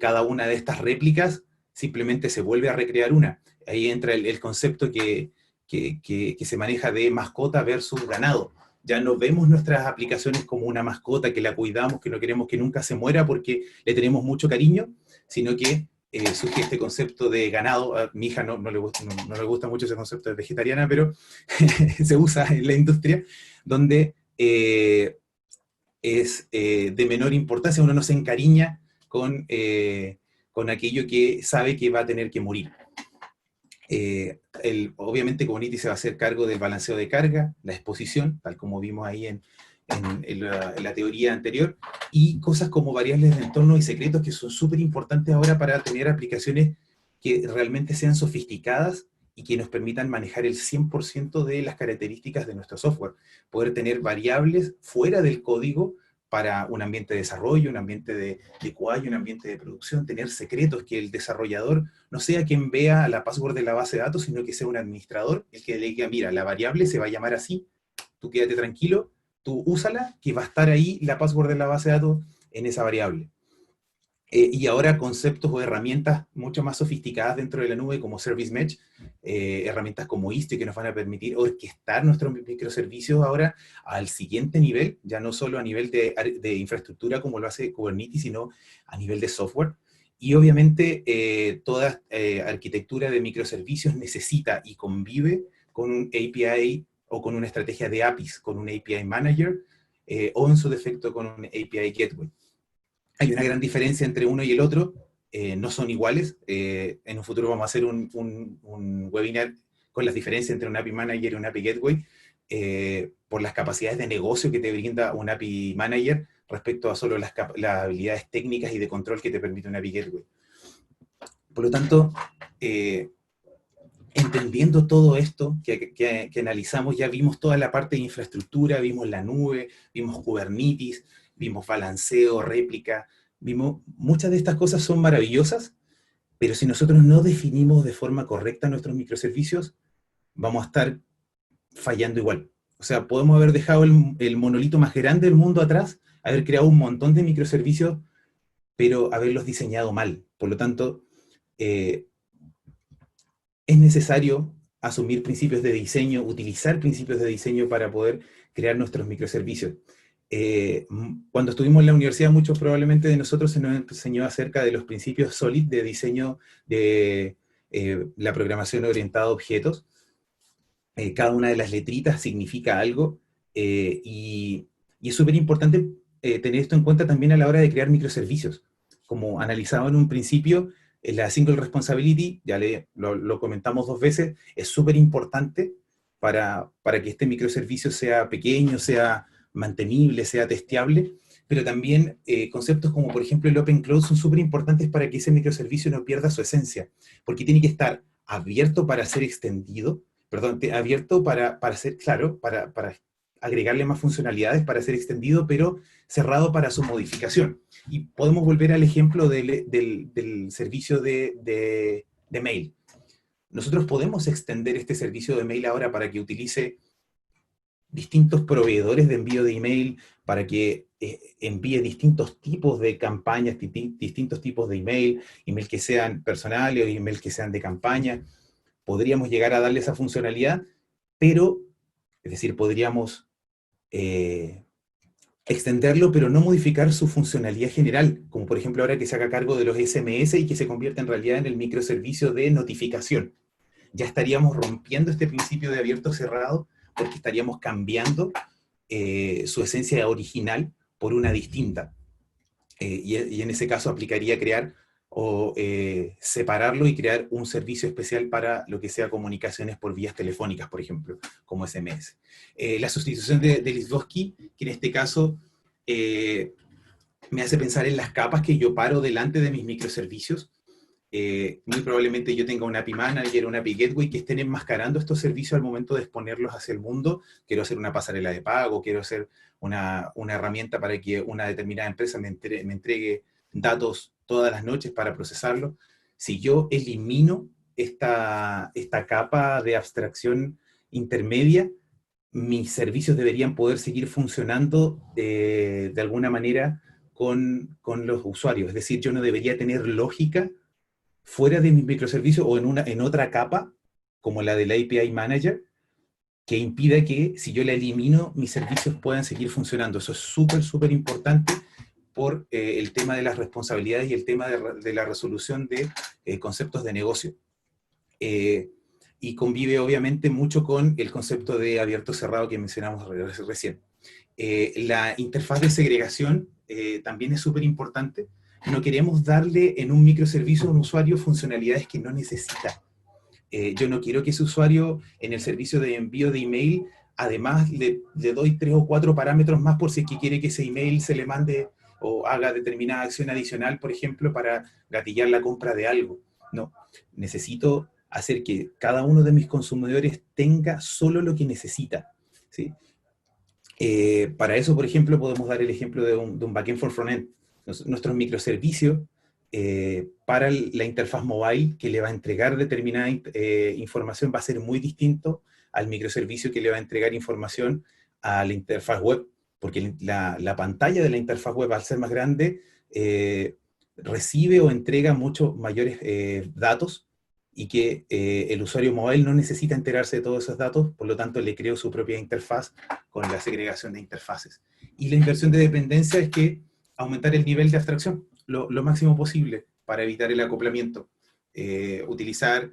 cada una de estas réplicas simplemente se vuelve a recrear una. Ahí entra el concepto que se maneja de mascota versus ganado. Ya no vemos nuestras aplicaciones como una mascota que la cuidamos, que no queremos que nunca se muera porque le tenemos mucho cariño, sino que surge este concepto de ganado. A mi hija no le gusta mucho ese concepto, es vegetariana, pero se usa en la industria, donde es de menor importancia, uno no se encariña con aquello que sabe que va a tener que morir. Obviamente Kubernetes se va a hacer cargo del balanceo de carga, la exposición, tal como vimos ahí en la teoría anterior, y cosas como variables de entorno y secretos que son súper importantes ahora para tener aplicaciones que realmente sean sofisticadas y que nos permitan manejar el 100% de las características de nuestro software. Poder tener variables fuera del código para un ambiente de desarrollo, un ambiente de QA, un ambiente de producción, tener secretos, que el desarrollador no sea quien vea la password de la base de datos, sino que sea un administrador el que le diga, mira, la variable se va a llamar así, tú quédate tranquilo, tú úsala, que va a estar ahí la password de la base de datos en esa variable. Y ahora conceptos o herramientas mucho más sofisticadas dentro de la nube, como Service Mesh, herramientas como Istio, que nos van a permitir orquestar nuestros microservicios ahora al siguiente nivel, ya no solo a nivel de infraestructura como lo hace Kubernetes, sino a nivel de software. Y obviamente toda arquitectura de microservicios necesita y convive con un API o con una estrategia de APIs, con un API Manager, o en su defecto con un API Gateway. Hay una gran diferencia entre uno y el otro, no son iguales. En un futuro vamos a hacer un webinar con las diferencias entre un API Manager y un API Gateway, por las capacidades de negocio que te brinda un API Manager, respecto a solo las habilidades técnicas y de control que te permite una API Gateway. Por lo tanto, entendiendo todo esto que analizamos, ya vimos toda la parte de infraestructura, vimos la nube, vimos Kubernetes, vimos balanceo, réplica, vimos muchas de estas cosas son maravillosas, pero si nosotros no definimos de forma correcta nuestros microservicios, vamos a estar fallando igual. O sea, podemos haber dejado el monolito más grande del mundo atrás, haber creado un montón de microservicios, pero haberlos diseñado mal. Por lo tanto, es necesario asumir principios de diseño, utilizar principios de diseño para poder crear nuestros microservicios. Cuando estuvimos en la universidad, muchos probablemente de nosotros se nos enseñó acerca de los principios SOLID de diseño de la programación orientada a objetos. Cada una de las letritas significa algo, y es súper importante tener esto en cuenta también a la hora de crear microservicios. Como analizaba en un principio, la Single Responsibility, ya lo comentamos 2 veces, es súper importante para que este microservicio sea pequeño, sea mantenible, sea testeable, pero también conceptos como por ejemplo el Open Cloud son súper importantes para que ese microservicio no pierda su esencia, porque tiene que estar abierto para ser extendido, perdón, abierto para ser, claro, para agregarle más funcionalidades, para ser extendido, pero cerrado para su modificación. Y podemos volver al ejemplo del servicio de mail. Nosotros podemos extender este servicio de mail ahora para que utilice distintos proveedores de envío de email, para que envíe distintos tipos de campañas, distintos tipos de email que sean personales o email que sean de campaña. Podríamos llegar a darle esa funcionalidad, pero, es decir, podríamos extenderlo, pero no modificar su funcionalidad general, como por ejemplo ahora que se haga cargo de los SMS y que se convierta en realidad en el microservicio de notificación. Ya estaríamos rompiendo este principio de abierto-cerrado, porque estaríamos cambiando su esencia original por una distinta. Y en ese caso aplicaría crear o separarlo y crear un servicio especial para lo que sea comunicaciones por vías telefónicas, por ejemplo, como SMS. La sustitución de Lisbowski, que en este caso me hace pensar en las capas que yo paro delante de mis microservicios. Muy probablemente yo tenga un API Manager, un API Gateway que estén enmascarando estos servicios al momento de exponerlos hacia el mundo. Quiero hacer una pasarela de pago, quiero hacer una herramienta para que una determinada empresa me entregue datos todas las noches para procesarlo. Si yo elimino esta capa de abstracción intermedia, mis servicios deberían poder seguir funcionando de alguna manera con los usuarios. Es decir, yo no debería tener lógica fuera de mis microservicios o en otra capa, como la del API Manager, que impida que, si yo la elimino, mis servicios puedan seguir funcionando. Eso es súper, súper importante por el tema de las responsabilidades y el tema de la resolución de conceptos de negocio. Y convive obviamente mucho con el concepto de abierto-cerrado que mencionamos recién. La interfaz de segregación también es súper importante. No queremos darle en un microservicio a un usuario funcionalidades que no necesita. Yo no quiero que ese usuario en el servicio de envío de email, además le doy 3 o 4 parámetros más por si es que quiere que ese email se le mande o haga determinada acción adicional, por ejemplo, para gatillar la compra de algo. No, necesito hacer que cada uno de mis consumidores tenga solo lo que necesita, ¿sí? Para eso, por ejemplo, podemos dar el ejemplo de un backend for frontend. Nuestros microservicios para la interfaz mobile que le va a entregar determinada información va a ser muy distinto al microservicio que le va a entregar información a la interfaz web, porque la pantalla de la interfaz web, al ser más grande, recibe o entrega muchos mayores datos, y que el usuario mobile no necesita enterarse de todos esos datos, por lo tanto le creo su propia interfaz con la segregación de interfaces. Y la inversión de dependencia es que aumentar el nivel de abstracción lo máximo posible para evitar el acoplamiento. Utilizar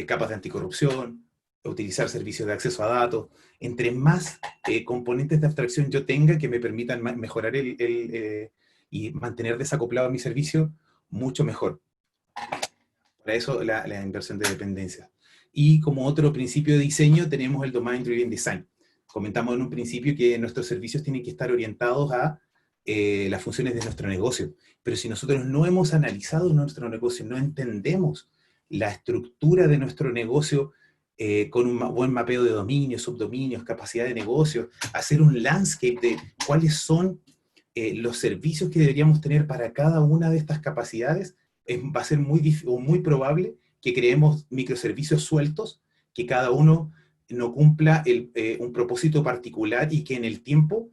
capas de anticorrupción, utilizar servicios de acceso a datos. Entre más componentes de abstracción yo tenga que me permitan mejorar y mantener desacoplado mi servicio, mucho mejor. Para eso la inversión de dependencia. Y como otro principio de diseño tenemos el Domain Driven Design. Comentamos en un principio que nuestros servicios tienen que estar orientados a las funciones de nuestro negocio. Pero si nosotros no hemos analizado nuestro negocio, no entendemos la estructura de nuestro negocio, con un buen mapeo de dominios, subdominios, capacidad de negocio, hacer un landscape de cuáles son los servicios que deberíamos tener para cada una de estas capacidades, va a ser muy probable que creemos microservicios sueltos, que cada uno no cumpla un propósito particular y que en el tiempo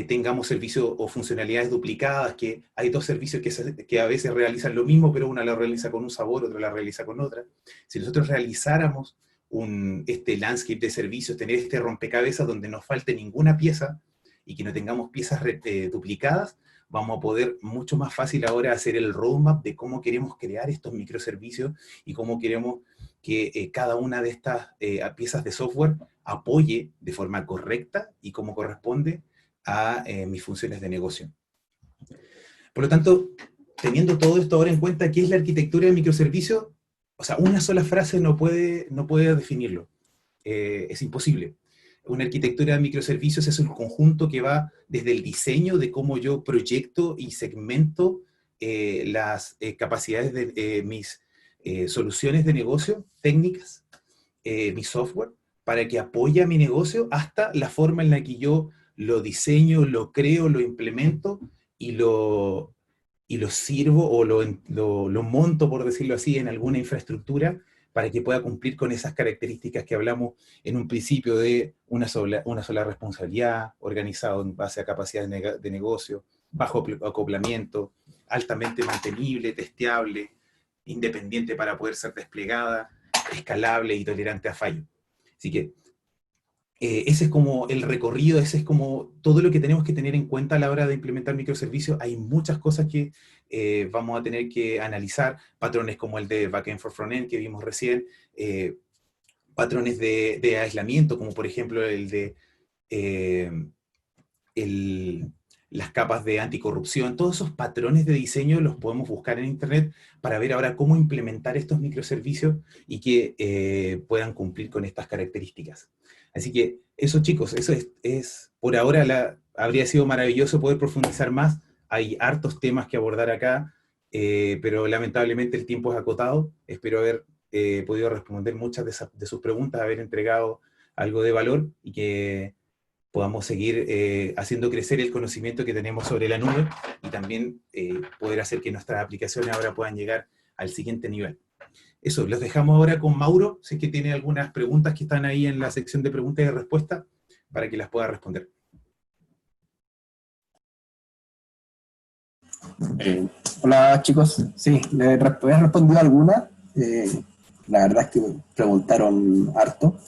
tengamos servicios o funcionalidades duplicadas, que hay dos servicios que a veces realizan lo mismo, pero una lo realiza con un sabor, otra la realiza con otra. Si nosotros realizáramos este landscape de servicios, tener este rompecabezas donde no falte ninguna pieza y que no tengamos piezas duplicadas, vamos a poder mucho más fácil ahora hacer el roadmap de cómo queremos crear estos microservicios y cómo queremos que cada una de estas piezas de software apoye de forma correcta y como corresponde a mis funciones de negocio. Por lo tanto, teniendo todo esto ahora en cuenta, ¿qué es la arquitectura de microservicios? O sea, una sola frase no puede definirlo. Es imposible. Una arquitectura de microservicios es un conjunto que va desde el diseño de cómo yo proyecto y segmento las capacidades de mis soluciones de negocio, técnicas, mi software, para que apoye a mi negocio, hasta la forma en la que yo lo diseño, lo creo, lo implemento y lo sirvo o lo monto, por decirlo así, en alguna infraestructura para que pueda cumplir con esas características que hablamos en un principio de una sola responsabilidad, organizado en base a capacidades de negocio, bajo acoplamiento, altamente mantenible, testeable, independiente para poder ser desplegada, escalable y tolerante a fallo. Así que ese es como el recorrido, ese es como todo lo que tenemos que tener en cuenta a la hora de implementar microservicios. Hay muchas cosas que vamos a tener que analizar, patrones como el de backend for frontend que vimos recién, patrones de aislamiento, como por ejemplo el de las capas de anticorrupción. Todos esos patrones de diseño los podemos buscar en internet para ver ahora cómo implementar estos microservicios y que puedan cumplir con estas características. Así que eso, chicos, eso es por ahora. Habría sido maravilloso poder profundizar más. Hay hartos temas que abordar acá, pero lamentablemente el tiempo es acotado. Espero haber podido responder muchas de sus preguntas, haber entregado algo de valor y que podamos seguir haciendo crecer el conocimiento que tenemos sobre la nube y también poder hacer que nuestras aplicaciones ahora puedan llegar al siguiente nivel. Eso, los dejamos ahora con Mauro, si es que tiene algunas preguntas que están ahí en la sección de preguntas y respuestas, para que las pueda responder. Hola chicos, sí, he respondido algunas. La verdad es que preguntaron harto.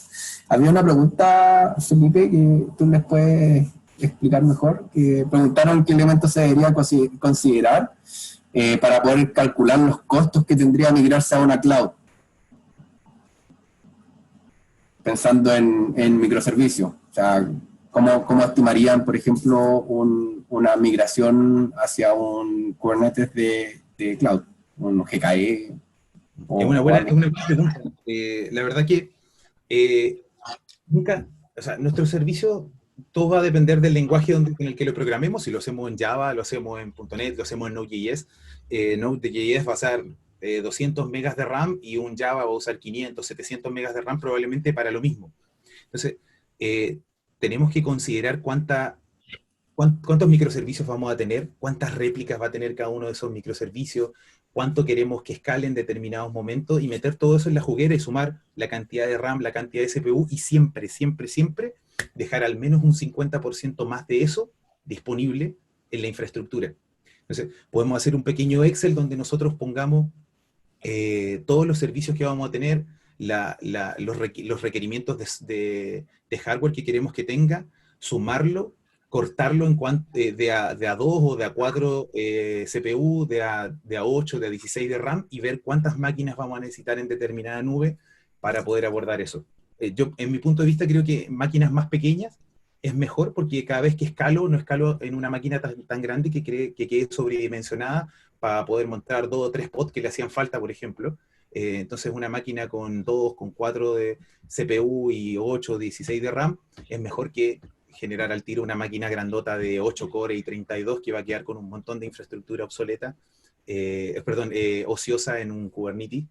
Había una pregunta, Felipe, que tú les puedes explicar mejor, que preguntaron qué elementos se debería considerar para poder calcular los costos que tendría migrarse a una cloud, pensando en microservicios. O sea, ¿cómo estimarían, por ejemplo, una migración hacia un Kubernetes de cloud, un GKE? Es una buena pregunta. La verdad que o sea, nuestro servicio, todo va a depender del lenguaje en el que lo programemos. Si lo hacemos en Java, lo hacemos en .NET, lo hacemos en Node.js. Node.js va a ser 200 megas de RAM y un Java va a usar 500, 700 megas de RAM probablemente para lo mismo. Entonces, tenemos que considerar cuántos microservicios vamos a tener, cuántas réplicas va a tener cada uno de esos microservicios, cuánto queremos que escale en determinados momentos y meter todo eso en la juguera y sumar la cantidad de RAM, la cantidad de CPU y siempre, siempre, siempre dejar al menos un 50% más de eso disponible en la infraestructura. Entonces, podemos hacer un pequeño Excel donde nosotros pongamos todos los servicios que vamos a tener, los requerimientos de hardware que queremos que tenga, sumarlo, cortarlo de a 2 o de a 4 CPU, de a 8, de a 16 de RAM, y ver cuántas máquinas vamos a necesitar en determinada nube para poder abordar eso. Yo, en mi punto de vista, creo que máquinas más pequeñas es mejor, porque cada vez que escalo, no escalo en una máquina tan grande que quede sobredimensionada para poder montar 2 o 3 pods que le hacían falta, por ejemplo. Entonces una máquina con 2, con 4 de CPU y 8, 16 de RAM, es mejor que generar al tiro una máquina grandota de 8 core y 32 que va a quedar con un montón de infraestructura obsoleta, ociosa en un Kubernetes,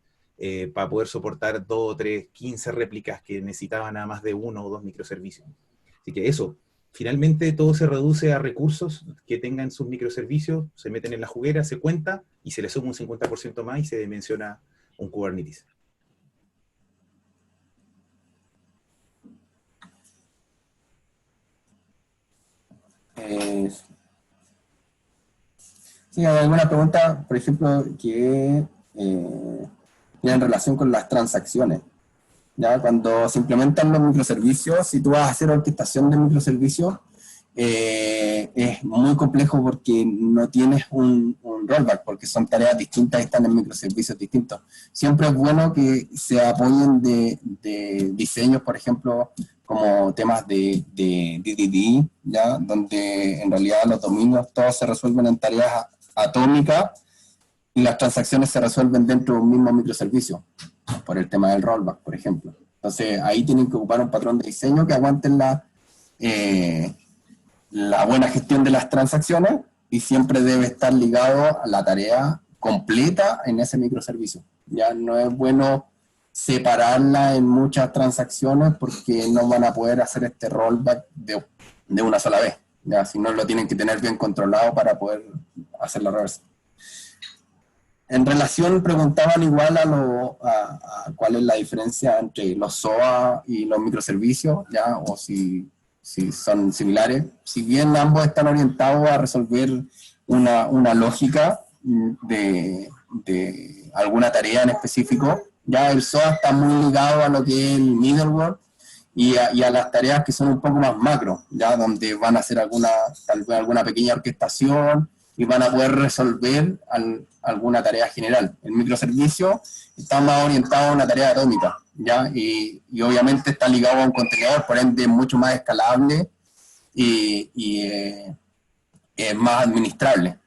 para poder soportar 2, 3, 15 réplicas que necesitaban nada más de 1 o 2 microservicios. Así que eso, finalmente todo se reduce a recursos que tengan sus microservicios, se meten en la juguera, se cuenta y se le suma un 50% más y se dimensiona un Kubernetes. Sí, hay alguna pregunta, por ejemplo, que tiene relación con las transacciones. ¿Ya? Cuando se implementan los microservicios, si tú vas a hacer orquestación de microservicios, es muy complejo porque no tienes un rollback, porque son tareas distintas y están en microservicios distintos. Siempre es bueno que se apoyen de diseños, por ejemplo, como temas de DDD, ¿ya? Donde en realidad los dominios todos se resuelven en tareas atómicas y las transacciones se resuelven dentro de un mismo microservicio, por el tema del rollback, por ejemplo. Entonces ahí tienen que ocupar un patrón de diseño que aguanten la buena gestión de las transacciones y siempre debe estar ligado a la tarea completa en ese microservicio. Ya no es bueno separarla en muchas transacciones porque no van a poder hacer este rollback de una sola vez. Ya, si no, lo tienen que tener bien controlado para poder hacer la reversa. En relación, preguntaban igual a cuál es la diferencia entre los SOA y los microservicios, ¿ya? O si son similares. Si bien ambos están orientados a resolver una lógica de alguna tarea en específico, ya el SOA está muy ligado a lo que es el middleware y a las tareas que son un poco más macro, ya donde van a hacer tal vez alguna pequeña orquestación y van a poder resolver alguna tarea general. El microservicio está más orientado a una tarea atómica, ¿ya? Y obviamente está ligado a un contenedor, por ende es mucho más escalable y es más administrable.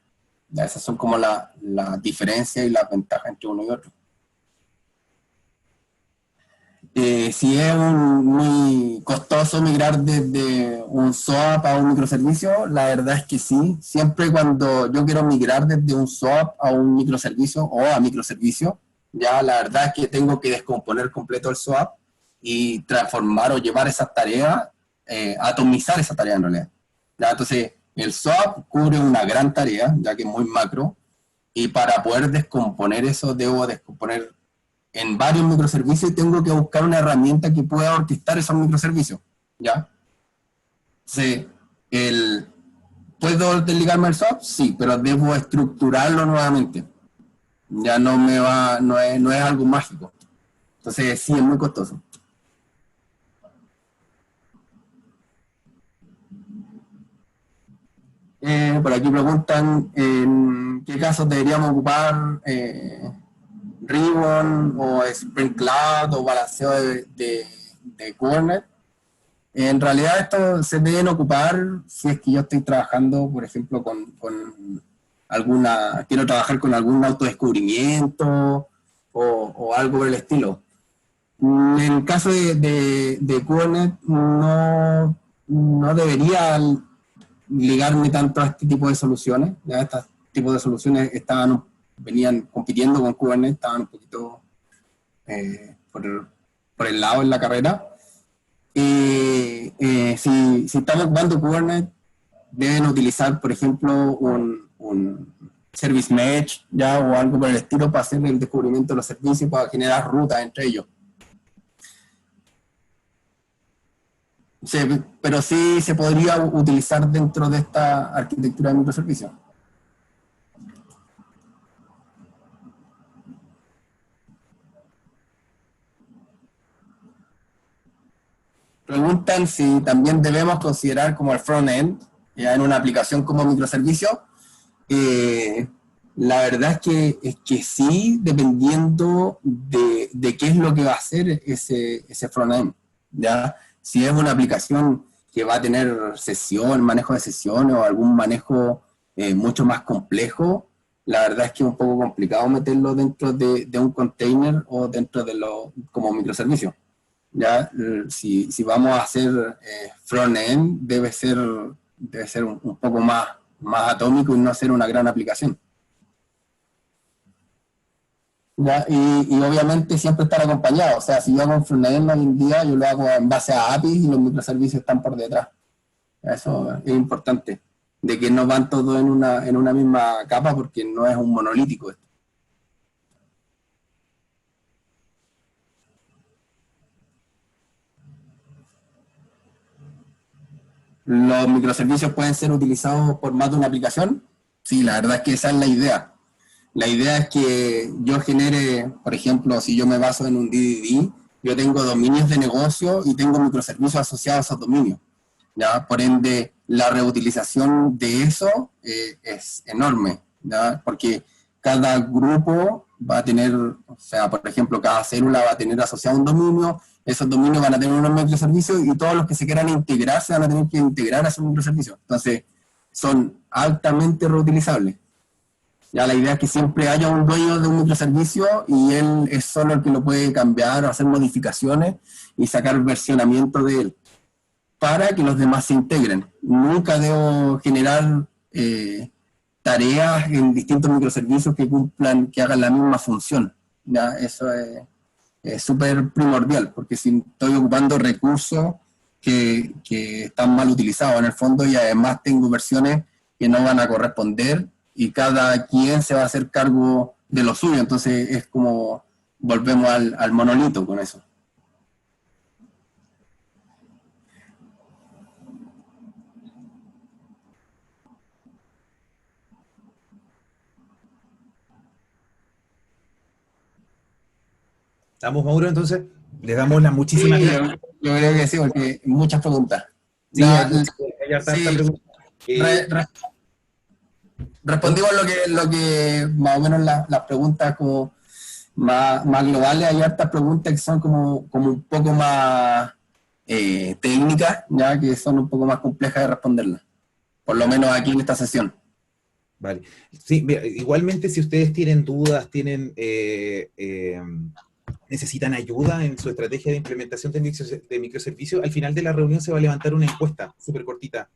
¿Ya? Esas son como las diferencias y las ventajas entre uno y otro. Si es muy costoso migrar desde un SOAP a un microservicio, la verdad es que sí. Siempre cuando yo quiero migrar desde un SOAP a un microservicio o a microservicio, ya la verdad es que tengo que descomponer completo el SOAP y transformar o llevar esas tareas, atomizar esa tarea en realidad. ¿Ya? Entonces, el SOAP cubre una gran tarea, ya que es muy macro, y para poder descomponer eso, debo descomponer en varios microservicios y tengo que buscar una herramienta que pueda orquestar esos microservicios, ¿ya? Entonces, ¿puedo desligarme del SOAP? Sí, pero debo estructurarlo nuevamente. Ya no es algo mágico. Entonces, sí, es muy costoso. Por aquí preguntan en qué casos deberíamos ocupar Ribbon o Spring Cloud o balanceo de Kubernetes. En realidad esto se deben ocupar si es que yo estoy trabajando, por ejemplo, quiero trabajar con algún autodescubrimiento o algo por el estilo. En el caso de Kubernetes no debería ligarme tanto a este tipo de soluciones. Ya estos tipos de soluciones venían compitiendo con Kubernetes, estaban un poquito por el lado en la carrera. Si estamos ocupando Kubernetes, deben utilizar, por ejemplo, un service mesh, ya, o algo por el estilo para hacer el descubrimiento de los servicios, para generar rutas entre ellos. Sí, pero sí se podría utilizar dentro de esta arquitectura de microservicios. Preguntan si también debemos considerar como el front-end, ya en una aplicación como microservicio. La verdad es que sí, dependiendo de qué es lo que va a hacer ese front-end, ¿ya? Si es una aplicación que va a tener manejo de sesiones o algún manejo mucho más complejo, la verdad es que es un poco complicado meterlo dentro de un container o dentro como microservicio. ¿ya? Si vamos a hacer front-end, debe ser un poco más atómico y no hacer una gran aplicación. ¿Ya? Y obviamente siempre estar acompañado. O sea, si yo hago un front-end hoy en día, yo lo hago en base a APIs y los microservicios están por detrás. Eso es importante, de que no van todos en una misma capa, porque no es un monolítico esto. ¿Los microservicios pueden ser utilizados por más de una aplicación? Sí, la verdad es que esa es la idea. La idea es que yo genere, por ejemplo, si yo me baso en un DDD, yo tengo dominios de negocio y tengo microservicios asociados a esos dominios, ¿ya? Por ende, la reutilización de eso es enorme, ¿ya? Porque cada grupo va a tener, o sea, por ejemplo, cada célula va a tener asociado un dominio, esos dominios van a tener unos microservicios y todos los que se quieran integrar se van a tener que integrar a esos microservicios. Entonces, son altamente reutilizables. Ya la idea es que siempre haya un dueño de un microservicio y él es solo el que lo puede cambiar o hacer modificaciones y sacar versionamiento de él, para que los demás se integren. Nunca debo generar tareas en distintos microservicios que cumplan, que hagan la misma función. ¿Ya? Eso es súper primordial, porque si estoy ocupando recursos que están mal utilizados en el fondo, y además tengo versiones que no van a corresponder, y cada quien se va a hacer cargo de lo suyo. Entonces es como volvemos al monolito con eso. ¿Estamos, Mauro? Entonces, les damos las muchísimas gracias. Yo creo que sí, porque muchas preguntas. Sí, hay harta pregunta. Respondimos lo que más o menos las preguntas como más globales. Hay hartas preguntas que son como un poco más técnicas, ya que son un poco más complejas de responderlas, por lo menos aquí en esta sesión. Vale. Sí, igualmente si ustedes tienen dudas, necesitan ayuda en su estrategia de implementación de microservicios, al final de la reunión se va a levantar una encuesta súper cortita,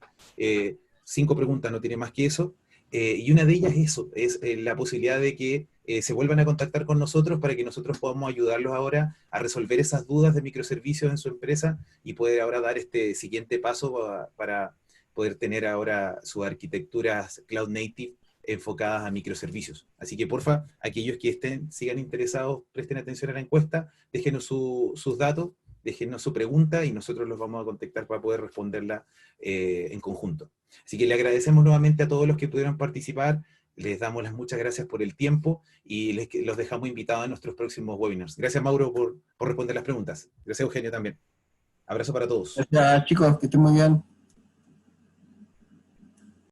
5 preguntas, no tiene más que eso, y una de ellas es la posibilidad de que se vuelvan a contactar con nosotros para que nosotros podamos ayudarlos ahora a resolver esas dudas de microservicios en su empresa y poder ahora dar este siguiente paso para poder tener ahora sus arquitecturas cloud native enfocadas a microservicios. Así que porfa, aquellos que sigan interesados, presten atención a la encuesta, déjenos sus datos, déjenos su pregunta y nosotros los vamos a contactar para poder responderla en conjunto. Así que le agradecemos nuevamente a todos los que pudieron participar, les damos las muchas gracias por el tiempo y los dejamos invitados a nuestros próximos webinars. Gracias, Mauro, por responder las preguntas. Gracias, Eugenio, también. Abrazo para todos. Gracias, chicos, que estén muy bien.